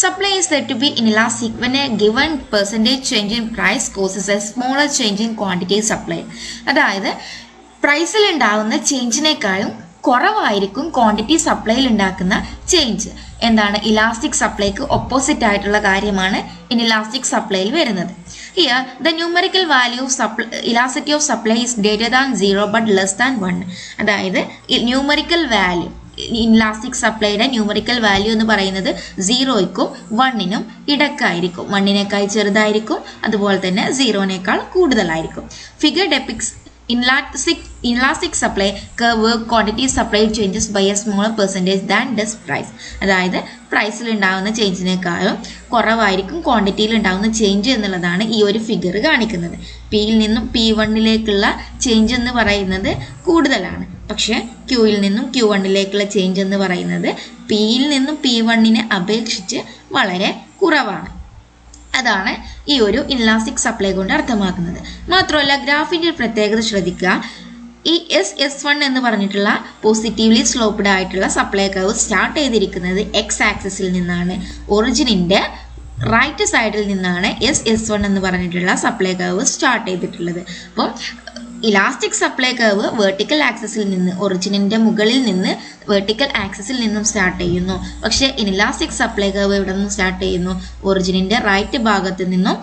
Supply is said to be inelastic when a given percentage change in price causes a smaller change in quantity supplied. അതായത് പ്രൈസിൽ ഉണ്ടാകുന്ന ചേഞ്ചിനേക്കാളും കുറവായിരിക്കും ക്വാണ്ടിറ്റി സപ്ലൈയിൽ ഉണ്ടാക്കുന്ന change. എന്താണ്? Elastic സപ്ലൈക്ക് opposite ആയിട്ടുള്ള കാര്യമാണ് inelastic സപ്ലൈയിൽ വരുന്നത്. Here, the numerical value of elasticity of supply is greater than 0 but less than 1. അതായത് ന്യൂമറിക്കൽ വാല്യൂ, ഇലാസ്റ്റിക് സപ്ലൈയുടെ ന്യൂമറിക്കൽ വാല്യൂ എന്ന് പറയുന്നത് 0ക്കും 1നും ഇടക്കായിരിക്കും. 1നേക്കാൾ ചെറുതായിരിക്കും, അതുപോലെ തന്നെ 0നേക്കാൾ കൂടുതലായിരിക്കും. Figure depicts inelastic supply curve where quantity supply changes by a smaller percentage than does price. അതായത് പ്രൈസിൽ ഉണ്ടാകുന്ന ചേഞ്ചിനേക്കാളും കുറവായിരിക്കും ക്വാണ്ടിറ്റിയിൽ ഉണ്ടാകുന്ന ചേഞ്ച് എന്നുള്ളതാണ് ഈ ഒരു ഫിഗർ കാണിക്കുന്നത്. പിയിൽ നിന്നും P1ലേക്കുള്ള ചേഞ്ച് എന്ന് പറയുന്നത് കൂടുതലാണ്, പക്ഷേ ക്യൂയിൽ നിന്നും Q1ലേക്കുള്ള ചേഞ്ച് എന്ന് പറയുന്നത് പിയിൽ നിന്നും P1നെ അപേക്ഷിച്ച് വളരെ കുറവാണ്. അതാണ് ഈ ഒരു ഇൻലാസ്റ്റിക് സപ്ലൈ കൊണ്ട് അർത്ഥമാക്കുന്നത്. മാത്രമല്ല ഗ്രാഫിൻ്റെ പ്രത്യേകത ശ്രദ്ധിക്കുക. ഈ S1 എന്ന് പറഞ്ഞിട്ടുള്ള പോസിറ്റീവ്ലി സ്ലോപ്ഡ് ആയിട്ടുള്ള സപ്ലൈ കർവ് സ്റ്റാർട്ട് ചെയ്തിരിക്കുന്നത് എക്സ് ആക്സിസിൽ നിന്നാണ്. ഒറിജിനിൻ്റെ റൈറ്റ് സൈഡിൽ നിന്നാണ് S1 എന്ന് പറഞ്ഞിട്ടുള്ള സപ്ലൈ കർവ് സ്റ്റാർട്ട് ചെയ്തിട്ടുള്ളത്. അപ്പം ഇലാസ്റ്റിക് സപ്ലൈ കർവ് വെർട്ടിക്കൽ ആക്സിസിൽ നിന്ന് ഒറിജിനിൻ്റെ മുകളിൽ നിന്ന് വെർട്ടിക്കൽ ആക്സിസിൽ നിന്നും സ്റ്റാർട്ട് ചെയ്യുന്നു. പക്ഷേ ഇൻലാസ്റ്റിക് സപ്ലൈ കർവ് എവിടെ നിന്നും സ്റ്റാർട്ട് ചെയ്യുന്നു? ഒറിജിനിൻ്റെ റൈറ്റ് ഭാഗത്ത് നിന്നും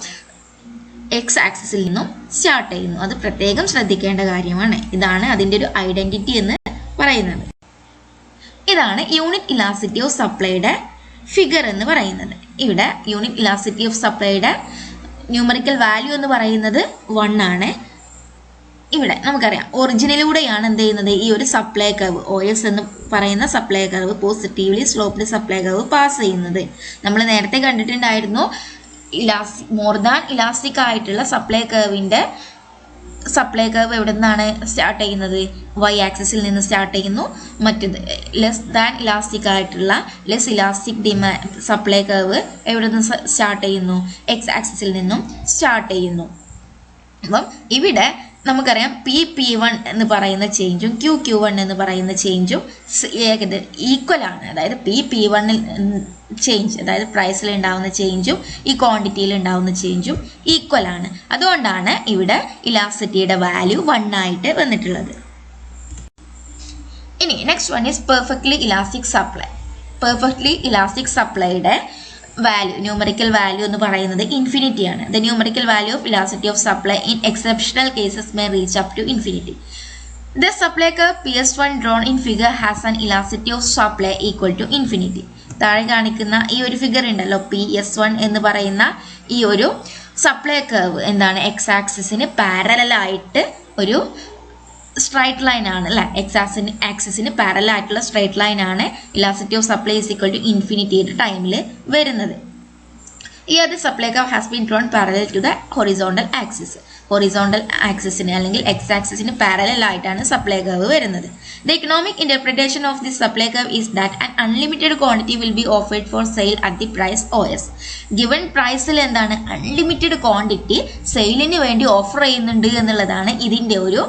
എക്സ് ആക്സിസിൽ നിന്നും സ്റ്റാർട്ട് ചെയ്യുന്നു. അത് പ്രത്യേകം ശ്രദ്ധിക്കേണ്ട കാര്യമാണ്. ഇതാണ് അതിൻ്റെ ഒരു ഐഡൻറ്റിറ്റി എന്ന് പറയുന്നത്. ഇതാണ് യൂണിറ്റ് ഇലാസ്റ്റിറ്റി ഓഫ് സപ്ലൈയുടെ ഫിഗർ എന്ന് പറയുന്നത്. ഇവിടെ യൂണിറ്റ് ഇലാസ്റ്റിറ്റി ഓഫ് സപ്ലൈയുടെ ന്യൂമറിക്കൽ വാല്യൂ എന്ന് പറയുന്നത് 1 ആണ്. ഇവിടെ നമുക്കറിയാം ഒറിജിനിലൂടെയാണ് എന്ത് ചെയ്യുന്നത്, ഈ ഒരു സപ്ലൈ കർവ് OS എന്ന് പറയുന്ന supply curve positively sloped supply curve pass ചെയ്യുന്നത്. നമ്മൾ നേരത്തെ കണ്ടിട്ടുണ്ടായിരുന്നു മോർ ദാൻ ഇലാസ്റ്റിക് ആയിട്ടുള്ള സപ്ലൈ കർവിൻ്റെ സപ്ലൈ കർവ് എവിടെ നിന്നാണ് സ്റ്റാർട്ട് ചെയ്യുന്നത്? Y ആക്സിസിൽ നിന്ന് സ്റ്റാർട്ട് ചെയ്യുന്നു. മറ്റേത് ലെസ് ദാൻ ഇലാസ്റ്റിക് ആയിട്ടുള്ള ലെസ് ഇലാസ്റ്റിക് സപ്ലൈ കർവ് എവിടെ നിന്ന് സ്റ്റാർട്ട് ചെയ്യുന്നു? X ആക്സിസിൽ നിന്നും സ്റ്റാർട്ട് ചെയ്യുന്നു. അപ്പം ഇവിടെ നമുക്കറിയാം P1 എന്ന് പറയുന്ന ചേഞ്ചും Q1 എന്ന് പറയുന്ന ചേഞ്ചും ഈക്വൽ ആണ്. അതായത് P1 ചേഞ്ച്, അതായത് പ്രൈസിൽ ഉണ്ടാകുന്ന ചേഞ്ചും ഈ ക്വാണ്ടിറ്റിയിൽ ഉണ്ടാകുന്ന ചേഞ്ചും ഈക്വൽ ആണ്. അതുകൊണ്ടാണ് ഇവിടെ ഇലാസ്റ്റിറ്റിയുടെ വാല്യൂ 1 ആയിട്ട് വന്നിട്ടുള്ളത്. ഇനി next one is perfectly elastic supply. Perfectly elastic സപ്ലൈയുടെ വാല്യൂ, ന്യൂമറിക്കൽ വാല്യൂ എന്ന് പറയുന്നത് ഇൻഫിനിറ്റി ആണ്. The numerical value of elasticity of supply in exceptional cases may reach up to infinity. The supply curve PS1 drawn in figure has an elasticity of supply equal to infinity. താഴെ കാണിക്കുന്ന ഈ ഒരു figure ഉണ്ടല്ലോ, PS1 എന്ന് പറയുന്ന ഈ ഒരു supply curve എന്താണ്, എക്സ് ആക്സിസിന് പാരലായിട്ട് ഒരു സ്ട്രൈറ്റ് ലൈൻ ആണ് അല്ലേ? എക്സ് ആക്സിസിന് പാരലൽ ആയിട്ടുള്ള സ്ട്രൈറ്റ് ലൈൻ ആണ് elasticity of supply is equal to ഇൻഫിനിറ്റിയുടെ ടൈമിൽ വരുന്നത്. ഈ അത് supply curve has been drawn parallel to the horizontal axis. Horizontal ആക്സിസിന് അല്ലെങ്കിൽ എക്സ് ആക്സിസിന് പാരലൽ ആയിട്ടാണ് സപ്ലൈ കർവ് വരുന്നത്. The economic interpretation of this supply curve is that an unlimited quantity will be offered for sale at the price OS. Given പ്രൈസിൽ എന്താണ്, unlimited quantity സെയിലിന് വേണ്ടി offer ചെയ്യുന്നുണ്ട് എന്നുള്ളതാണ് ഇതിൻ്റെ ഒരു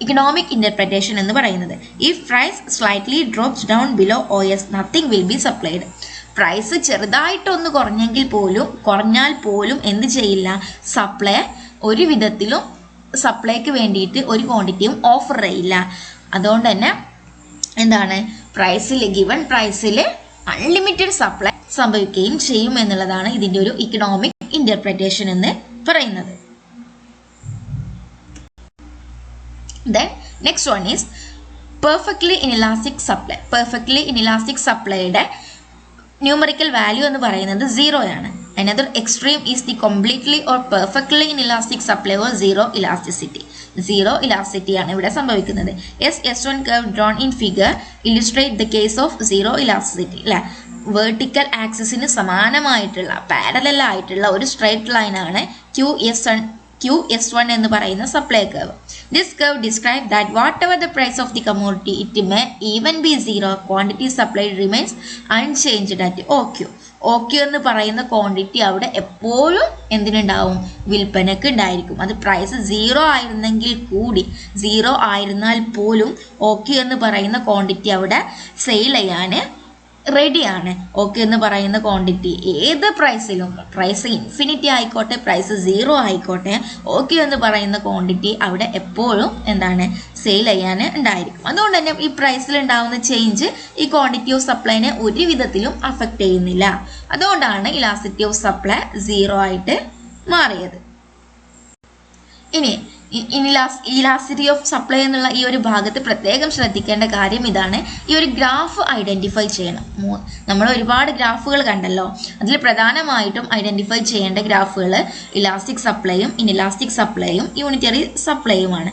ഇക്കണോമിക് ഇന്റർപ്രിട്ടേഷൻ എന്ന് പറയുന്നത്. If price slightly drops down below OS nothing will be supplied. Price ചെറുതായിട്ടൊന്ന് കുറഞ്ഞാൽ പോലും എന്ത് ചെയ്യില്ല, സപ്ലൈ ഒരു വിധത്തിലും സപ്ലൈക്ക് വേണ്ടിയിട്ട് ഒരു ക്വാണ്ടിറ്റിയും ഓഫർ ചെയ്യില്ല. അതുകൊണ്ട് തന്നെ എന്താണ്, ഗിവൺ പ്രൈസിൽ അൺലിമിറ്റഡ് സപ്ലൈ സംഭവിക്കുകയും ചെയ്യും എന്നുള്ളതാണ് ഇതിൻ്റെ ഒരു ഇക്കണോമിക് ഇന്റർപ്രിട്ടേഷൻ എന്ന് പറയുന്നത്. Then next one is perfectly inelastic supply. Perfectly inelastic supplyയുടെ ന്യൂമറിക്കൽ വാല്യൂ എന്ന് പറയുന്നത് 0 ആണ്. Another extreme is the completely or perfectly inelastic supply or zero elasticity. Zero elasticity ആണ് ഇവിടെ സംഭവിക്കുന്നത്. S1 curve drawn in figure illustrate the case of zero elasticity. അല്ലേ? Vertical ആക്സിസിന് സമാനമായിട്ടുള്ള parallel ആയിട്ടുള്ള ഒരു സ്ട്രൈറ്റ് ലൈൻ ആണ് QS1 എന്ന് പറയുന്ന supply curve. This curve describe that whatever the price of the commodity it may even be zero, quantity supplied remains unchanged at OQ. OQ എന്ന് പറയുന്ന quantity അവിടെ എപ്പോഴും എന്തിനുണ്ടാവും, വിൽപ്പനക്ക് ഉണ്ടായിരിക്കും. അത് പ്രൈസ് 0 ആയിരുന്നെങ്കിൽ കൂടി, 0 ആയിരുന്നാൽ പോലും OQ എന്ന് പറയുന്ന ക്വാണ്ടിറ്റി അവിടെ സെയിൽ ചെയ്യാൻ റെഡിയാണ്. ഓക്കെ എന്ന് പറയുന്ന ക്വാണ്ടിറ്റി ഏത് പ്രൈസിലും, പ്രൈസ് ഇൻഫിനിറ്റി ആയിക്കോട്ടെ പ്രൈസ് 0 ആയിക്കോട്ടെ, ഓക്കെ എന്ന് പറയുന്ന ക്വാണ്ടിറ്റി അവിടെ എപ്പോഴും എന്താണ്, സെയിൽ ചെയ്യാൻ ഉണ്ടായിരിക്കും. അതുകൊണ്ട് തന്നെ ഈ പ്രൈസിൽ ഉണ്ടാകുന്ന ചേഞ്ച് ഈ ക്വാണ്ടിറ്റി ഓഫ് സപ്ലൈനെ ഒരു വിധത്തിലും അഫക്റ്റ് ചെയ്യുന്നില്ല. അതുകൊണ്ടാണ് ഇലാസ്റ്റിറ്റി ഓഫ് സപ്ലൈ 0 ആയിട്ട് മാറിയത്. ഇനി ഇലാസ്റ്റിറ്റി ഓഫ് സപ്ലൈ എന്നുള്ള ഈ ഒരു ഭാഗത്ത് പ്രത്യേകം ശ്രദ്ധിക്കേണ്ട കാര്യം ഇതാണ്. ഈ ഒരു ഗ്രാഫ് ഐഡന്റിഫൈ ചെയ്യണം. നമ്മൾ ഒരുപാട് ഗ്രാഫുകൾ കണ്ടല്ലോ, അതിൽ പ്രധാനമായിട്ടും ഐഡന്റിഫൈ ചെയ്യേണ്ട ഗ്രാഫുകൾ ഇലാസ്റ്റിക് സപ്ലൈയും ഇൻഇലാസ്റ്റിക് സപ്ലൈയും യൂണിറ്ററി സപ്ലൈയുമാണ്.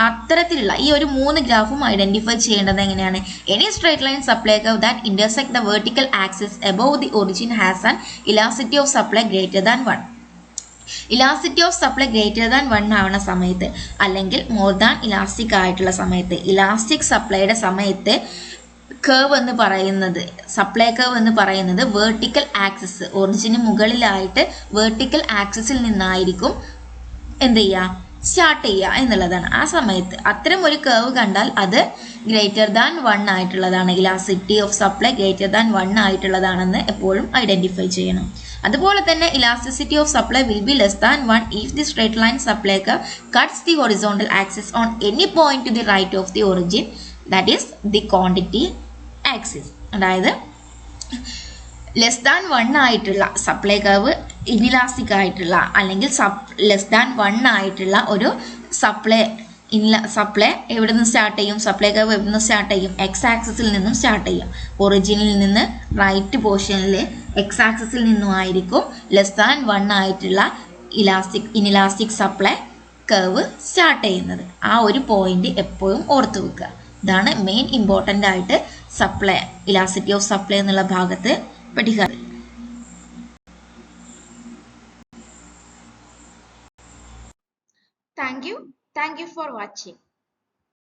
അത്തരത്തിലുള്ള ഈ ഒരു 3 ഗ്രാഫും ഐഡന്റിഫൈ ചെയ്യേണ്ടത് എങ്ങനെയാണ്? Any straight line supply curve that intersect the vertical axis above the origin has an elasticity of supply greater than 1. Elasticity of supply greater than 1 ആവുന്ന സമയത്ത് അല്ലെങ്കിൽ മോർ ദാൻ ഇലാസ്റ്റിക് ആയിട്ടുള്ള സമയത്ത്, ഇലാസ്റ്റിക് സപ്ലൈയുടെ സമയത്ത് കേവ് എന്ന് പറയുന്നത്, സപ്ലൈ കേവ് എന്ന് പറയുന്നത് വേർട്ടിക്കൽ ആക്സിസ്, ഒറിജിന് മുകളിലായിട്ട് വേർട്ടിക്കൽ ആക്സിസിൽ നിന്നായിരിക്കും എന്ത് ചെയ്യുക, സ്റ്റാർട്ട് ചെയ്യുക എന്നുള്ളതാണ്. ആ സമയത്ത് അത്തരം ഒരു കേവ് കണ്ടാൽ അത് ഗ്രേറ്റർ ദാൻ 1 ആയിട്ടുള്ളതാണ്, elasticity of supply greater than 1 ആയിട്ടുള്ളതാണെന്ന് എപ്പോഴും ഐഡന്റിഫൈ ചെയ്യണം. അതുപോലെ തന്നെ elasticity of supply will be less than 1 if the straight line supply curve cuts the horizontal axis on any point to the right of the origin, that is the quantity axis. അതായത് less than 1 ആയിട്ടുള്ള supply curve, inelastic ആയിട്ടുള്ള അല്ലെങ്കിൽ less than 1 ആയിട്ടുള്ള ഒരു supply എവിടെ നിന്ന് start ചെയ്യും, supply curve എവിടെ നിന്ന് സ്റ്റാർട്ട് ചെയ്യും, എക്സ് ആക്സിസിൽ നിന്നും സ്റ്റാർട്ട് ചെയ്യും. ഒറിജിനിൽ നിന്ന് റൈറ്റ് പോർഷനിലെ എക്സ് ആക്സിസിൽ നിന്നും ആയിരിക്കും ലെസ് ദാൻ 1 ആയിട്ടുള്ള ഇനിലാസ്റ്റിക് സപ്ലൈ കർവ് സ്റ്റാർട്ട് ചെയ്യുന്നത്. ആ ഒരു പോയിന്റ് എപ്പോഴും ഓർത്തു വെക്കുക. ഇതാണ് മെയിൻ ഇമ്പോർട്ടൻ്റ് ആയിട്ട് സപ്ലൈ, ഇലാസ്റ്റിറ്റി ഓഫ് സപ്ലൈ എന്നുള്ള ഭാഗത്ത് പഠിക്കുക. Thank you for watching.